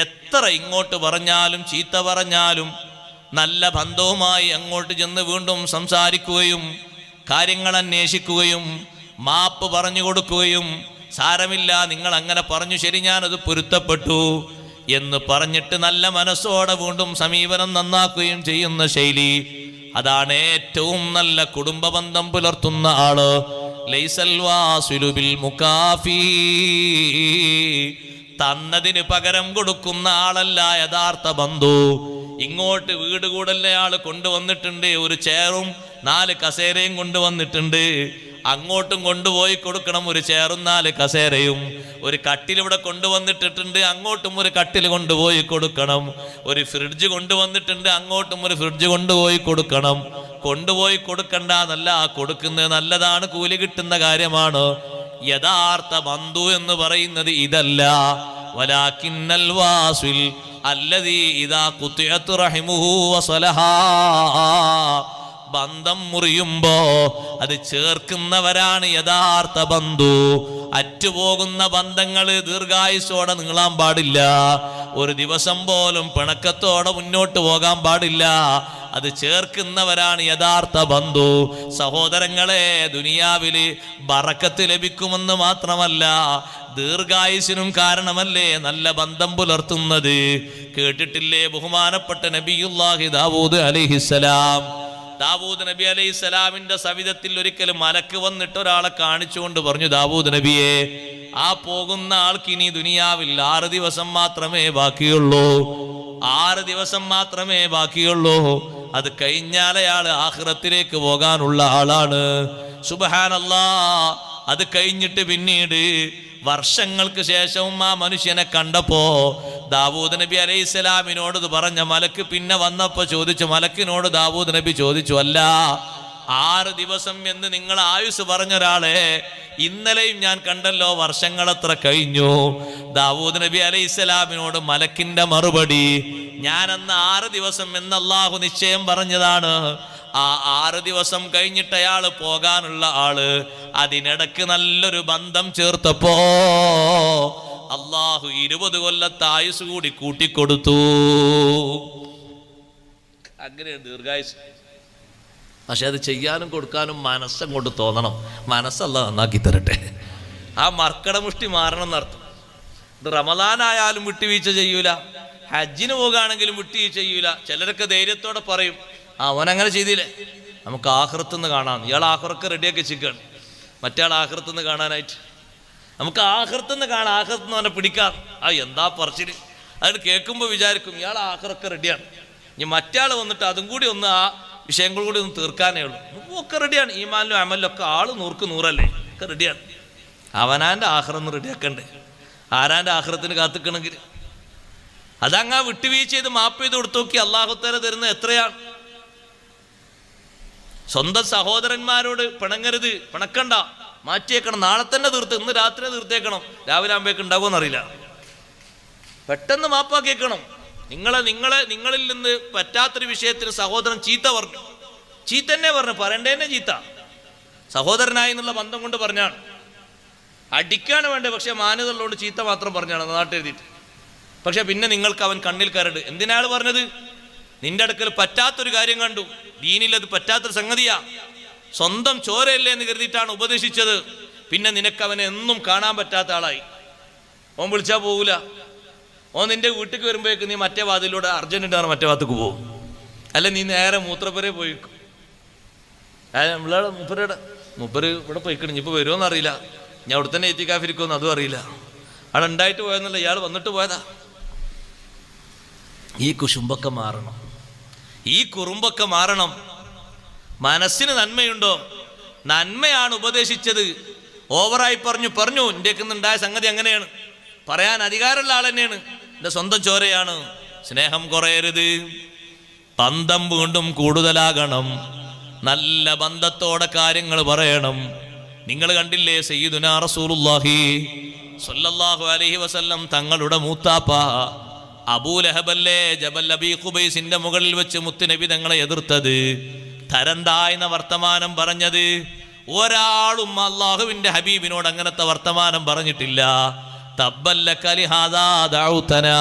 എത്ര ഇങ്ങോട്ട് പറഞ്ഞാലും ചീത്ത പറഞ്ഞാലും നല്ല ബന്ധവുമായി അങ്ങോട്ട് ചെന്ന് വീണ്ടും സംസാരിക്കുകയും കാര്യങ്ങൾ അന്വേഷിക്കുകയും മാപ്പ് പറഞ്ഞു കൊടുക്കുകയും, സാരമില്ല, നിങ്ങൾ അങ്ങനെ പറഞ്ഞു, ശരി, ഞാനത് പൊരുത്തപ്പെട്ടു എന്ന് പറഞ്ഞിട്ട് നല്ല മനസ്സോടെ വീണ്ടും സമീപനം നന്നാക്കുകയും ചെയ്യുന്ന ശൈലി, അതാണ് ഏറ്റവും നല്ല കുടുംബ ബന്ധം പുലർത്തുന്ന ആള്. ലൈസൽ വാസിലു ബിൽ മുകാഫി, തന്നതിന് പകരം കൊടുക്കുന്ന ആളല്ല യഥാർത്ഥ ബന്ധു. ഇങ്ങോട്ട് വീട് കൂടലിനെ ആള് കൊണ്ടുവന്നിട്ടുണ്ട്, ഒരു ചെയറും 4 കസേരയും കൊണ്ടുവന്നിട്ടുണ്ട്. അങ്ങോട്ടും കൊണ്ടുപോയി കൊടുക്കണം, ഒരു ചെയറും 4 കസേരയും. ഒരു കട്ടിലിവിടെ കൊണ്ടുവന്നിട്ടിട്ടുണ്ട്, അങ്ങോട്ടും ഒരു കട്ടിൽ കൊണ്ടുപോയി കൊടുക്കണം. ഒരു ഫ്രിഡ്ജ് കൊണ്ടുവന്നിട്ടുണ്ട്, അങ്ങോട്ടും ഒരു ഫ്രിഡ്ജ് കൊണ്ടുപോയി കൊടുക്കണം. കൊണ്ടുപോയി കൊടുക്കണ്ട എന്നല്ല, കൊടുക്കുന്നത് നല്ലതാണ്, കൂലി കിട്ടുന്ന കാര്യമാണ്. യഥാർത്ഥ ബന്ധു എന്ന് പറയുന്നത് ഇതല്ല. വലാകിന്നൽ വാസിൽ അല്ലദീ ഇദാ ഖുതിഅത് റഹിമുഹു വസലഹാ, ബന്ധം മുറിയുമ്പോ അത് ചേർക്കുന്നവരാണ് യഥാർത്ഥ ബന്ധു. അറ്റുപോകുന്ന ബന്ധങ്ങൾ ദീർഘായുസോടെ നീളാൻ പാടില്ല. ഒരു ദിവസം പോലും പിണക്കത്തോടെ മുന്നോട്ട് പോകാൻ പാടില്ല. അത് ചേർക്കുന്നവരാണ് യഥാർത്ഥ ബന്ധു. സഹോദരങ്ങളെ, ദുനിയാവില് ബറക്കത്ത് ലഭിക്കുമെന്ന് മാത്രമല്ല, ദീർഘായുസിനും കാരണമല്ലേ നല്ല ബന്ധം പുലർത്തുന്നത്. കേട്ടിട്ടില്ലേ ബഹുമാനപ്പെട്ട നബിയുല്ലാഹി ദാവൂദ് അലൈഹിസ്സലാം? ദാവൂദ് നബി അലൈഹിസ്സലാമിന്റെ സവിധത്തിൽ ഒരിക്കലും മലക്ക് വന്നിട്ട് ഒരാളെ കാണിച്ചുകൊണ്ട് പറഞ്ഞു, ദാവൂദ് നബിയെ, ആ പോകുന്ന ആൾക്ക് ഇനി ദുനിയാവിൽ 6 ദിവസം മാത്രമേ ബാക്കിയുള്ളൂ. 6 ദിവസം മാത്രമേ ബാക്കിയുള്ളൂ. അത് കഴിഞ്ഞാൽ അയാൾ ആഖിറത്തിലേക്ക് പോകാനുള്ള ആളാണ്. സുബ്ഹാനല്ലാഹ്. അത് കഴിഞ്ഞിട്ട് പിന്നീട് വർഷങ്ങൾക്ക് ശേഷവും ആ മനുഷ്യനെ കണ്ടപ്പോ ദാവൂദ് നബി അലൈഹിസ്സലാമിനോട് ഇത് പറഞ്ഞ മലക്ക് പിന്നെ വന്നപ്പോ ചോദിച്ചു, മലക്കിനോട് ദാവൂദ് നബി ചോദിച്ചു, അല്ല, 6 ദിവസം എന്ന് നിങ്ങൾ ആയുസ് പറഞ്ഞൊരാളെ ഇന്നലെയും ഞാൻ കണ്ടല്ലോ, വർഷങ്ങളെത്ര കഴിഞ്ഞു? ദാവൂദ് നബി അലൈഹിസ്സലാമിനോട് മലക്കിന്റെ മറുപടി, ഞാൻ അന്ന് 6 ദിവസം എന്ന് അല്ലാഹു നിശ്ചയം പറഞ്ഞതാണ്. ആ 6 ദിവസം കഴിഞ്ഞിട്ട് അയാൾ പോകാനുള്ള ആള് അതിനിടക്ക് നല്ലൊരു ബന്ധം ചേർത്തപ്പോ അല്ലാഹു 20 കൊല്ലത്തെ ആയുസ് കൂടി കൂട്ടിക്കൊടുത്തു. അങ്ങനെ ദീർഘായുസ്. പക്ഷെ അത് ചെയ്യാനും കൊടുക്കാനും മനസ്സങ്ങോട്ട് തോന്നണം. മനസ്സല്ല നന്നാക്കി തരട്ടെ. ആ മർക്കടമുഷ്ടി മാറണം എന്നർത്ഥം. ഇത് റമദാനായാലും വിട്ടുവീഴ്ച ചെയ്യൂല, ഹജ്ജിന് പോകുകയാണെങ്കിലും വിട്ടുവീഴ്ച ചെയ്യൂല. ചിലരൊക്കെ ധൈര്യത്തോടെ പറയും, അവനങ്ങനെ ചെയ്തില്ലേ, നമുക്ക് ആഖിറത്തുനിന്ന് കാണാം. ഇയാൾ ആഖിറക്ക് റെഡിയാക്കി വെച്ചിരിക്കുകയാണ്, മറ്റേ ആൾ ആഖിറത്തുനിന്ന് കാണാനായിട്ട്. നമുക്ക് ആഖിറത്തുനിന്ന് കാണാം, ആഖിറത്തുനിന്ന് അവനെ പിടിക്കാം. ആ എന്താ പറച്ചില്! അതിന് കേൾക്കുമ്പോൾ വിചാരിക്കും ഇയാൾ ആഖിറക്ക് റെഡിയാണ്. ഇനി മറ്റേ ആൾ വന്നിട്ട് അതും കൂടി ഒന്ന് ആ വിഷയങ്ങൾ കൂടി ഒന്ന് തീർക്കാനേ ഉള്ളൂ. ഒക്കെ റെഡിയാണ്, ഈമാനിലും അമലിലും ഒക്കെ ആള് 100ക്ക് 100 ഒക്കെ റെഡിയാണ്. അവനാൻ്റെ ആഖിറന്ന് റെഡിയാക്കണ്ടേ? ആരാൻ്റെ ആഖിറത്തിന് കാത്തിക്കണമെങ്കിൽ അതങ്ങാ വിട്ടുവീഴ്ച ചെയ്ത് മാപ്പ് ചെയ്ത് കൊടുത്തു നോക്കി അല്ലാഹു തആല തരുന്നത് എത്രയാണ്. സ്വന്തം സഹോദരന്മാരോട് പിണങ്ങരുത്, പിണക്കണ്ട, മാറ്റിയേക്കണം. നാളെ തന്നെ തീർത്ത്, ഇന്ന് രാത്രി തീർത്തേക്കണം. രാവിലെ ആകുമ്പോഴേക്ക് ഉണ്ടാകുമെന്നറിയില്ല. പെട്ടെന്ന് മാപ്പാക്കിയേക്കണം. നിങ്ങളിൽ നിന്ന് പറ്റാത്തൊരു വിഷയത്തിന് സഹോദരൻ ചീത്ത പറഞ്ഞു, ചീത്ത തന്നെ പറഞ്ഞു, പറയണ്ടേന്നെ ചീത്ത, സഹോദരനായി എന്നുള്ള ബന്ധം കൊണ്ട് പറഞ്ഞാണ്. അടിക്കാണ് വേണ്ടത്, പക്ഷെ മാന്യതയുള്ളതുകൊണ്ട് ചീത്ത മാത്രം പറഞ്ഞാണ് നാട്ടെഴുതിയിട്ട്. പക്ഷെ പിന്നെ നിങ്ങൾക്ക് അവൻ കണ്ണിൽ കരട്. എന്തിനാൾ പറഞ്ഞത്? നിന്റെ അടുക്കൽ പറ്റാത്തൊരു കാര്യം കണ്ടു, ദീനിൽ അത് പറ്റാത്തൊരു സംഗതിയാ, സ്വന്തം ചോരയല്ലേ എന്ന് കരുതിയിട്ടാണ് ഉപദേശിച്ചത്. പിന്നെ നിനക്ക് അവനെ എന്നും കാണാൻ പറ്റാത്ത ആളായി. ഓൻ വിളിച്ചാൽ പോകൂല. ഓൻ നിന്റെ വീട്ടിലേക്ക് വരുമ്പോഴേക്ക് നീ മറ്റേ വാതിലൂടെ അർജന്റുണ്ടാണ് മറ്റേ ഭാഗത്തേക്ക് പോകും, അല്ല നീ നേരെ മൂത്രപ്പുരയെ പോയിക്കും. മൂപ്പര് ഇവിടെ പോയിക്കണം, ഇപ്പോൾ വരുമോന്ന് അറിയില്ല, ഞാൻ അവിടെ തന്നെ എത്തിക്കാഫിരിക്കുമെന്ന് അതും അറിയില്ല. അവിടെ ഉണ്ടായിട്ട് പോയെന്നല്ല, ഇയാൾ വന്നിട്ട് പോയതാ. ഈ കുശുമ്പൊക്കെ മാറണം, ഈ കുറുമ്പൊക്കെ മാറണം. മനസ്സിന് നന്മയുണ്ടോ? നന്മയാണ് ഉപദേശിച്ചത്. ഓവറായി പറഞ്ഞു എൻ്റെ സംഗതി അങ്ങനെയാണ്, പറയാൻ അധികാരമുള്ള ആൾ തന്നെയാണ്, എൻ്റെ സ്വന്തം ചോരയാണ്. സ്നേഹം കുറയരുത്, ബന്ധം വീണ്ടും കൂടുതലാകണം, നല്ല ബന്ധത്തോടെ കാര്യങ്ങൾ പറയണം. നിങ്ങൾ കണ്ടില്ലേ സയ്യിദുനാ റസൂലുള്ളാഹി സ്വല്ലല്ലാഹു അലൈഹി വസല്ലം തങ്ങളുടെ മൂത്താപ്പ അബൂലഹബല്ലേ ജബൽ അബീ ഖുബൈസിന്റെ മുകളിൽ വെച്ച് മുത്തുനബി തങ്ങളെ എതിർത്തത്, തരം താഴ്ന്ന വർത്തമാനം പറഞ്ഞത്. ഒരാളും അള്ളാഹുവിന്റെ ഹബീബിനോട് അങ്ങനത്തെ വർത്തമാനം പറഞ്ഞിട്ടില്ല. തബ്ബല്ലക ലിഹാദാ ദഅൗതനാ,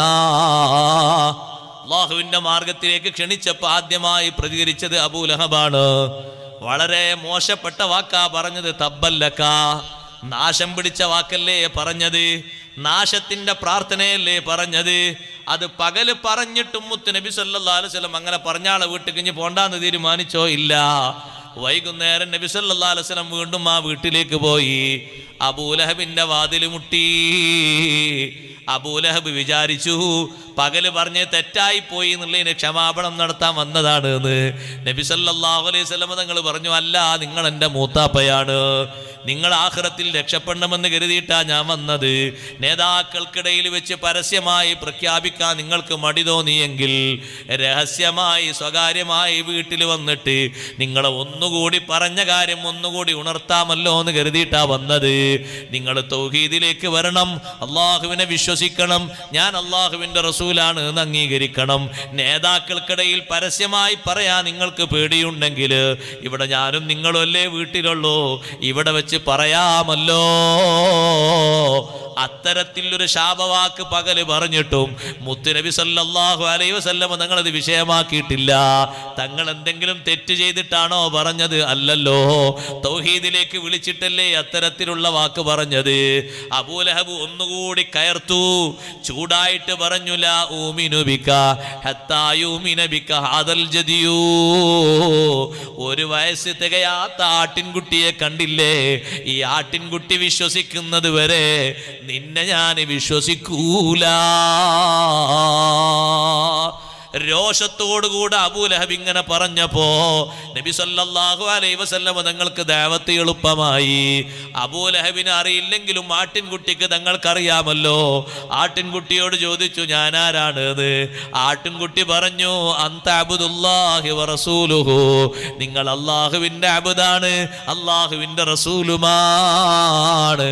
അള്ളാഹുവിന്റെ മാർഗത്തിലേക്ക് ക്ഷണിച്ചപ്പോൾ ആദ്യമായി പ്രതികരിച്ചത് അബൂലഹബാണ്. വളരെ മോശപ്പെട്ട വാക്കാ പറഞ്ഞത്. തബ്ബല്ലക, നാശം പിടിച്ച വാക്കല്ലേ പറഞ്ഞത്, നാശത്തിന്റെ പ്രാർത്ഥനയല്ലേ പറഞ്ഞത്. അത് പകല് പറഞ്ഞിട്ടും മുത്ത് നബി സല്ലല്ലാഹു അലൈഹി വസല്ലം അങ്ങനെ പറഞ്ഞാളെ വീട്ടിൽ കഴിഞ്ഞ് പോണ്ടാന്ന് തീരുമാനിച്ചോ? ഇല്ല. വൈകുന്നേരം നബി സല്ലല്ലാഹു അലൈഹി വസല്ലം വീണ്ടും ആ വീട്ടിലേക്ക് പോയി. അബൂലഹബിന്റെ വാതിൽ മുട്ടി. അബൂലഹബ് വിചാരിച്ചു പകല് പറഞ്ഞ് തെറ്റായി പോയി എന്നുള്ളതിന് ക്ഷമാപണം നടത്താൻ വന്നതാണ് എന്ന്. നബി സല്ലല്ലാഹു അലൈഹി വസല്ലം തങ്ങൾ പറഞ്ഞു, അല്ല, നിങ്ങൾ എൻ്റെ മൂത്താപ്പയാണ്, നിങ്ങൾ ആഖിറത്തിൽ രക്ഷപ്പെടണമെന്ന് കരുതിയിട്ടാ ഞാൻ വന്നത്. നേതാക്കൾക്കിടയിൽ വെച്ച് പരസ്യമായി പ്രഖ്യാപിക്കാൻ നിങ്ങൾക്ക് മടി തോന്നിയെങ്കിൽ രഹസ്യമായി സ്വകാര്യമായി വീട്ടിൽ വന്നിട്ട് നിങ്ങളെ ഒന്നുകൂടി പറഞ്ഞ കാര്യം ഒന്നുകൂടി ഉണർത്താമല്ലോ എന്ന് കരുതിയിട്ടാ വന്നത്. നിങ്ങൾ തൗഹീദിലേക്ക് വരണം, അള്ളാഹുവിനെ വിശ്വസിക്കണം, ഞാൻ അള്ളാഹുവിൻ്റെ റസൂലാണ് എന്ന് അംഗീകരിക്കണം. നേതാക്കൾക്കിടയിൽ പരസ്യമായി പറയാൻ നിങ്ങൾക്ക് പേടിയുണ്ടെങ്കിൽ ഇവിടെ ഞാനും നിങ്ങളും അല്ലേ വീട്ടിലുള്ളൂ, ഇവിടെ വെച്ച് പറയാമല്ലോ. അത്തരത്തിലൊരു ശാപവാക്ക് പകല് പറഞ്ഞിട്ടും മുത്തുനബി സല്ലല്ലാഹു അലൈഹി വസല്ലം തങ്ങളത് വിഷയമാക്കിയിട്ടില്ല. തങ്ങൾ എന്തെങ്കിലും തെറ്റ് ചെയ്തിട്ടാണോ പറഞ്ഞത്? അല്ലല്ലോ, തൗഹീദിലേക്ക് വിളിച്ചിട്ടല്ലേ അത്തരത്തിലുള്ള വാക്ക് പറഞ്ഞത്. അബൂലഹബ് ഒന്നുകൂടി കയർത്തു, ചൂടായിട്ട് പറഞ്ഞു, ലാ ഊമിനു ബിക ഹത്താ യൂമിന ബിക ഹാദൽ ജദിയൂ. ഒരു വയസ്സ് തികയാത്ത ആട്ടിൻകുട്ടിയെ കണ്ടില്ലേ, ഈ ആട്ടിൻകുട്ടി വിശ്വസിക്കുന്നത് വരെ നിന്നെ ഞാൻ വിശ്വസിക്കൂല. രോഷത്തോടുകൂടെ അബൂലഹബ് ഇങ്ങനെ പറഞ്ഞപ്പോ നബി സല്ലല്ലാഹു അലൈഹി വസല്ലം തങ്ങൾക്ക് ദഅവത്ത് എളുപ്പമായി. അബൂലഹബിന് അറിയില്ലെങ്കിലും ആട്ടിൻകുട്ടിക്ക് തങ്ങൾക്കറിയാമല്ലോ. ആട്ടിൻകുട്ടിയോട് ചോദിച്ചു, ഞാൻ ആരാണ്? ആട്ടിൻകുട്ടി പറഞ്ഞു, അന്ത അബ്ദുല്ലാഹി വറസൂലുഹു, നിങ്ങൾ അള്ളാഹുവിന്റെ അബ്ദാണ്, അള്ളാഹുവിന്റെ റസൂലുമാണ്.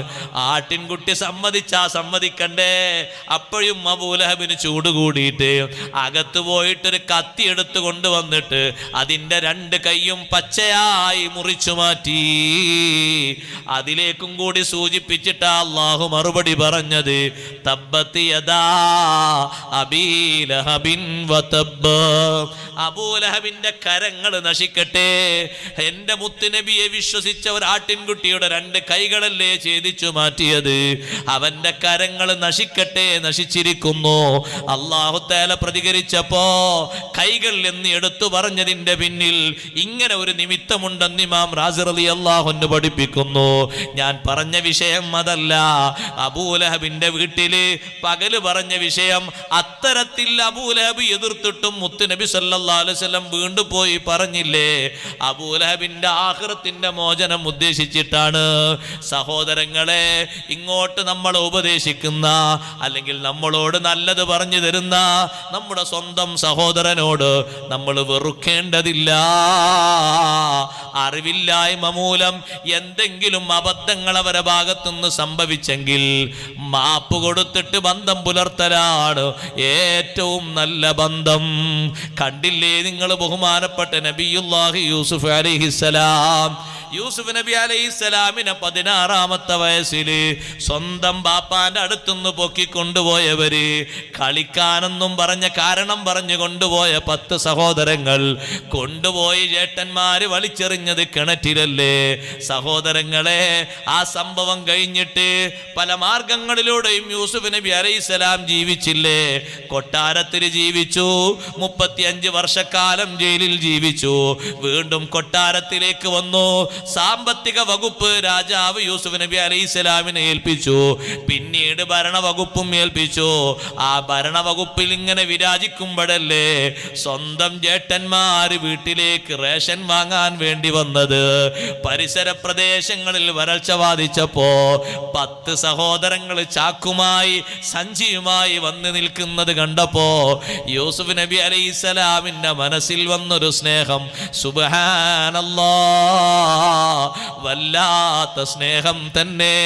ആട്ടിൻകുട്ടി സമ്മതിച്ചാ സമ്മതിക്കണ്ടേ? അപ്പോഴും അബൂലഹബിന് ചൂട് കൂടിയിട്ട് അകത്ത് പോയിട്ടൊരു കത്തി എടുത്തു കൊണ്ടുവന്നിട്ട് അതിൻ്റെ രണ്ട് കൈയും പച്ചയായി മുറിച്ചു മാറ്റി. അതിലേക്കും കൂടി സൂചിപ്പിച്ചിട്ടാ അല്ലാഹു മറുപടി പറഞ്ഞത്, തബ്ബത് യദാ അബീ ലഹബിൻ വതബ്ബ. അബൂലഹബിന്റെ കരങ്ങൾ നശിക്കട്ടെ. എൻ്റെ മുത്തുനബിയെ വിശ്വസിച്ച ഒരു ആട്ടിൻകുട്ടിയുടെ രണ്ട് കൈകളല്ലേ ഛേദിച്ചു മാറ്റിയത്, അവന്റെ കരങ്ങൾ നശിക്കട്ടെ, നശിച്ചിരിക്കുന്നു. അല്ലാഹു തആല പ്രതികരിച്ചപ്പോ കൈകൾ എന്ന് എടുത്തു പറഞ്ഞതിന്റെ പിന്നിൽ ഇങ്ങനെ ഒരു നിമിത്തമുണ്ടെന്ന് ഇമാം റാസി റളിയല്ലാഹു അൻഹു പഠിപ്പിക്കുന്നു. ഞാൻ പറഞ്ഞ വിഷയം അതല്ല. അബൂലഹബിന്റെ വീട്ടില് പകല് പറഞ്ഞ വിഷയം അത്തരത്തിൽ അബൂലഹബ് എതിർത്തിട്ടും മുത്തുനബി സല്ലല്ലാഹു അലൈഹി വസല്ലം വീണ്ടും പോയി പറഞ്ഞില്ലേ, അബൂലഹബിന്റെ ആഖിറത്തിന്റെ മോചനം ഉദ്ദേശിച്ചിട്ടാണ്. സഹോദരങ്ങളെ, ഇങ്ങോട്ട് നമ്മളെ ഉപദേശിക്കുന്ന അല്ലെങ്കിൽ നമ്മളോട് നല്ലത് പറഞ്ഞു തരുന്ന നമ്മുടെ സ്വന്തം സഹോദരനോട് നമ്മൾ വെറുക്കേണ്ടതില്ല. അറിവില്ലായ്മ മൂലം എന്തെങ്കിലും അബദ്ധങ്ങൾ അവരുടെ ഭാഗത്തുനിന്ന് സംഭവിച്ചെങ്കിൽ മാപ്പ് കൊടുത്തിട്ട് ബന്ധം പുലർത്തലാണ് ഏറ്റവും നല്ല ബന്ധം. കണ്ടില്ലേ നിങ്ങൾ ബഹുമാനപ്പെട്ട നബിയുല്ലാഹി യൂസുഫ് അലൈഹിസ്സലാം യൂസുഫ് നബി അലൈഹിസ്സലാമിനെ 16-ാമത്തെ വയസ്സിൽ സ്വന്തം ബാപ്പാന്റെ അടുത്തുനിന്ന് പൊക്കിക്കൊണ്ടുപോയവര്, കളിക്കാനെന്നും പറഞ്ഞ കാരണം പറഞ്ഞു കൊണ്ടുപോയ 10 സഹോദരങ്ങൾ കൊണ്ടുപോയി ചേട്ടന്മാര് വലിച്ചെറിഞ്ഞത് കിണറ്റിലല്ലേ? സഹോദരങ്ങളെ, ആ സംഭവം കഴിഞ്ഞിട്ട് പല മാർഗങ്ങളിലൂടെയും യൂസുഫ് നബി അലൈഹിസ്സലാം ജീവിച്ചില്ലേ? കൊട്ടാരത്തിൽ ജീവിച്ചു, 35 വർഷക്കാലം ജയിലിൽ ജീവിച്ചു, വീണ്ടും കൊട്ടാരത്തിലേക്ക് വന്നു. സാമ്പത്തിക വകുപ്പ് രാജാവ് യൂസുഫ് നബി അലൈഹിസ്സലാമിനെ ഏൽപ്പിച്ചു, പിന്നീട് ഭരണവകുപ്പും ഏൽപ്പിച്ചു. ആ ഭരണവകുപ്പിൽ ഇങ്ങനെ വിരാജിക്കുമ്പോഴല്ലേ സ്വന്തം ചേട്ടന്മാര് വീട്ടിലേക്ക് റേഷൻ വാങ്ങാൻ വേണ്ടി വന്നത്. പരിസര പ്രദേശങ്ങളിൽ വരൾച്ച ബാധിച്ചപ്പോ 10 സഹോദരങ്ങൾ ചാക്കുമായി സഞ്ചിയുമായി വന്ന് നിൽക്കുന്നത് കണ്ടപ്പോ യൂസുഫ് നബി അലൈഹിസ്സലാമിന്റെ മനസ്സിൽ വന്നൊരു സ്നേഹം, സുബ്ഹാനല്ലാഹ്, വല്ലാത്ത സ്നേഹം തന്നെ.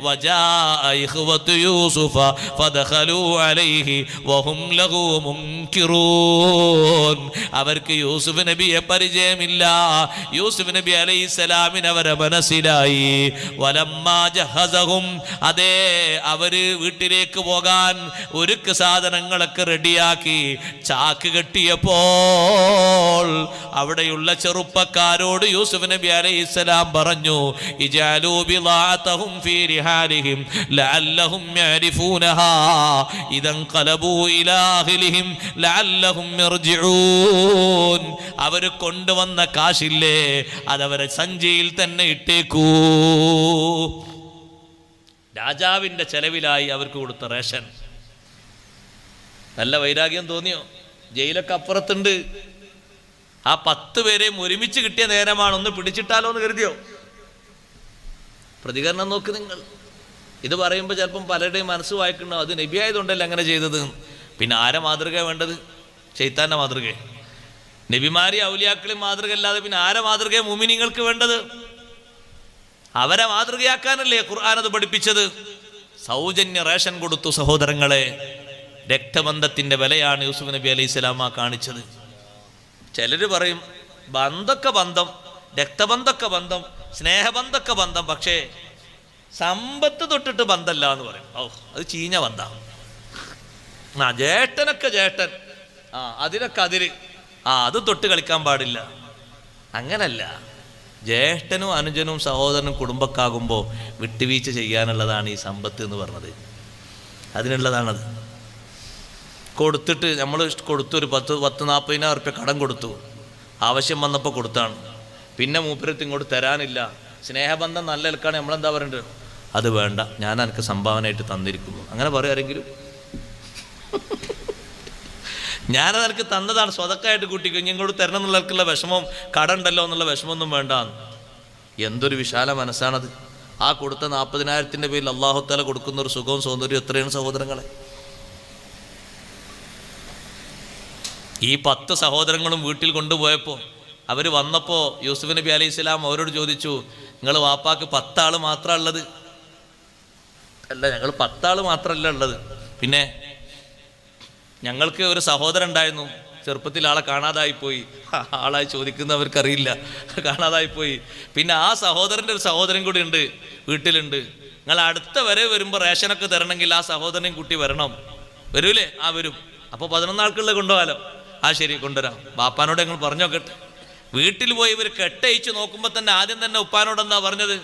വജാഅ ഇഖ്വതു യൂസുഫ ഫദഖലൂ അലൈഹി വഹും ലഹു മുൻകിറൂൻ. അവർക്ക് യൂസുഫ് നബിയെ പരിചയമില്ല. യൂസുഫ് നബി അലൈഹിസ്സലാമിന് അവരെ മനസ്സിലായി. വലമ്മാ ജഹസഹും, അതേ അവര് വീട്ടിലേക്ക് പോകാൻ ഒരുക്ക് സാധനങ്ങളൊക്കെ റെഡിയാക്കി ചാക്ക് കെട്ടിയപ്പോൾ അവിടെയുള്ള ചെറുപ്പക്കാരോട് യൂസുഫ് നബി അലൈഹിസ്സലാം പറഞ്ഞു, ഇജഅലൂ ബിളാഅതഹും ഫീ റിഹാലിഹിം ലഅല്ലഹും യഅരിഫൂനഹാ ഇദൻഖലബൂ ഇലാ അഹ്ലിഹിം ലഅല്ലഹും യർജിഊൻ. അവര് കൊണ്ടുവന്ന കാശില്ലേ, അതവരെ സഞ്ചിയിൽ തന്നെ ഇട്ടേക്കൂ. രാജാവിന്റെ ചെലവിലായി അവർക്ക് കൊടുത്ത റേഷൻ. നല്ല വൈരാഗ്യം തോന്നിയോ? ജയിലൊക്കെ അപ്പുറത്തുണ്ട്. ആ 10 പേരെയും ഒരുമിച്ച് കിട്ടിയ നേരമാണ്, ഒന്ന് പിടിച്ചിട്ടാലോ എന്ന് കരുതിയോ? പ്രതികരണം നോക്ക് നിങ്ങൾ. ഇത് പറയുമ്പോൾ ചിലപ്പം പലരുടെയും മനസ്സ് വായിക്കണ്ടോ, അത് നബി ആയതുകൊണ്ടല്ലേ അങ്ങനെ ചെയ്തത്. പിന്നെ ആരെ മാതൃക വേണ്ടത്? ശൈത്താന്റെ മാതൃക. നബിമാരി ഔലിയാക്കളെയും മാതൃക അല്ലാതെ പിന്നെ ആരെ മാതൃക മുഅ്മിനീങ്ങൾക്ക് വേണ്ടത്? അവരെ മാതൃകയാക്കാനല്ലേ ഖുർആൻ അത് പഠിപ്പിച്ചത്. സൗജന്യ റേഷൻ കൊടുത്തു സഹോദരങ്ങളെ. രക്തബന്ധത്തിന്റെ വിലയാണ് യൂസുഫ് നബി അലൈഹിസ്സലാം കാണിച്ചത്. ചിലര് പറയും ബന്ധമൊക്കെ ബന്ധം, രക്തബന്ധമൊക്കെ ബന്ധം, സ്നേഹബന്ധമൊക്കെ ബന്ധം, പക്ഷേ സമ്പത്ത് തൊട്ടിട്ട് ബന്ധമല്ല എന്ന് പറയും. ഓ, അത് ചീഞ്ഞ ബന്ധം. ജേട്ടനൊക്കെ ജേട്ടൻ, അതിലൊക്കെ അതിര്, അത് തൊട്ട് കളിക്കാൻ പാടില്ല. അങ്ങനല്ല. ജ്യേഷ്ഠനും അനുജനും സഹോദരനും കുടുംബക്കാകുമ്പോൾ വിട്ടുവീഴ്ച ചെയ്യാനുള്ളതാണ് ഈ സമ്പത്ത് എന്ന് പറഞ്ഞത്. അതിനുള്ളതാണത്. കൊടുത്തിട്ട് നമ്മൾ കൊടുത്തു, ഒരു 10-40,000 ഉറുപ്യ കടം കൊടുത്തു, ആവശ്യം വന്നപ്പോൾ കൊടുത്താണ്. പിന്നെ മൂപ്പരത്ത് ഇങ്ങോട്ട് തരാനില്ല. സ്നേഹബന്ധം നല്ല നിൽക്കാണ്, നമ്മളെന്താ പറയേണ്ടത്? അത് വേണ്ട, ഞാൻ എനിക്ക് സംഭാവനയായിട്ട് തന്നിരിക്കുന്നു. അങ്ങനെ പറയാരെങ്കിലും? ഞാനത് എനിക്ക് തന്നതാണ്, സ്വതക്കായിട്ട് കൂട്ടിക്കും, ഇങ്ങോട്ട് തരണം എന്നുള്ളവർക്കുള്ള വിഷമം, കടണ്ടല്ലോ എന്നുള്ള വിഷമമൊന്നും വേണ്ട. എന്തൊരു വിശാല മനസ്സാണത്. ആ കൊടുത്ത 40,000-ന്റെ പേരിൽ അല്ലാഹു തആല കൊടുക്കുന്ന ഒരു സുഖവും സൗന്ദര്യവും എത്രയാണ് സഹോദരങ്ങളെ. ഈ 10 സഹോദരങ്ങളും വീട്ടിൽ കൊണ്ടുപോയപ്പോൾ അവർ വന്നപ്പോൾ യൂസുഫ് നബി അലൈഹിസ്സലാം അവരോട് ചോദിച്ചു, നിങ്ങൾ വാപ്പാക്ക് 10 ആൾ മാത്രമാണ് ഉള്ളത്? അല്ല, ഞങ്ങൾ 10 ആൾ മാത്രമല്ല ഉള്ളത്, പിന്നെ ഞങ്ങൾക്ക് ഒരു സഹോദരൻ ഉണ്ടായിരുന്നു, ചെറുപ്പത്തിൽ ആളെ കാണാതായിപ്പോയി. ആളായി ചോദിക്കുന്നവർക്കറിയില്ല, കാണാതായിപ്പോയി. പിന്നെ ആ സഹോദരൻ്റെ ഒരു സഹോദരൻ കൂടി ഉണ്ട്, വീട്ടിലുണ്ട്. നിങ്ങൾ അടുത്ത വരെ വരുമ്പോൾ റേഷനൊക്കെ തരണമെങ്കിൽ ആ സഹോദരനെയും കൂട്ടി വരണം. വരൂലേ? വരും. അപ്പോൾ 11 ആൾക്കുള്ള കൊണ്ടുപോകാലോ. ശരി, കൊണ്ടുവരാം. ബാപ്പാനോട് ഞങ്ങൾ പറഞ്ഞു നോക്കട്ടെ. വീട്ടിൽ പോയി ഇവർ കെട്ടയിച്ച് നോക്കുമ്പോൾ തന്നെ ആദ്യം തന്നെ ഉപ്പാനോട് എന്താ പറഞ്ഞത്?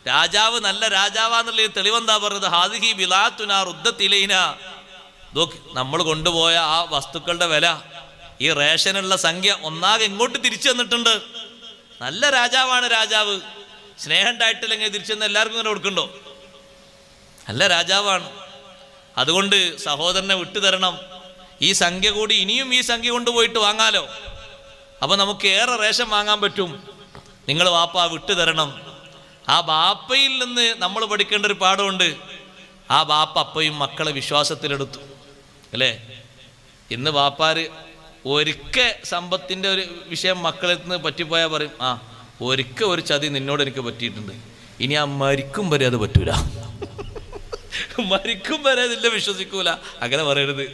രാജാവ് നല്ല രാജാവാന്നുള്ള തെളിവെന്താ പറഞ്ഞത്? ഹാദിഹി ബിലാത്തുനാ റുദ്ദത്ത് ഇലൈനാ. നോക്ക്, നമ്മൾ കൊണ്ടുപോയ ആ വസ്തുക്കളുടെ വില, ഈ റേഷനുള്ള സംഖ്യ ഒന്നാകെ ഇങ്ങോട്ട് തിരിച്ചു തന്നിട്ടുണ്ട്. നല്ല രാജാവാണ് രാജാവ്. സ്നേഹം ഉണ്ടായിട്ടില്ലെങ്കിൽ തിരിച്ചെന്ന് എല്ലാവർക്കും ഇങ്ങനെ കൊടുക്കണ്ടോ? നല്ല രാജാവാണ്. അതുകൊണ്ട് സഹോദരനെ വിട്ടുതരണം. ഈ സംഖ്യ കൂടി ഇനിയും ഈ സംഖ്യ കൊണ്ടുപോയിട്ട് വാങ്ങാലോ. അപ്പൊ നമുക്ക് ഏറെ റേഷൻ വാങ്ങാൻ പറ്റും. നിങ്ങൾ വാപ്പ വിട്ടുതരണം. ആ ബാപ്പയിൽ നിന്ന് നമ്മൾ പഠിക്കേണ്ട ഒരു പാഠമുണ്ട്. ആ ബാപ്പ അപ്പയും മക്കളെ വിശ്വാസത്തിലെടുത്തു, അല്ലേ? ഇന്ന് ബാപ്പാര് ഒരിക്കൽ സമ്പത്തിൻ്റെ ഒരു വിഷയം മക്കളിൽ നിന്ന് പറ്റിപ്പോയാൽ പറയും, ഒരിക്കൽ ഒരു ചതി നിന്നോട് എനിക്ക് പറ്റിയിട്ടുണ്ട്, ഇനി ആ മരിക്കും വരെ അത് പറ്റൂല, മരിക്കും വരെ അതില്ല, വിശ്വസിക്കൂല. അങ്ങനെ പറയരുത്.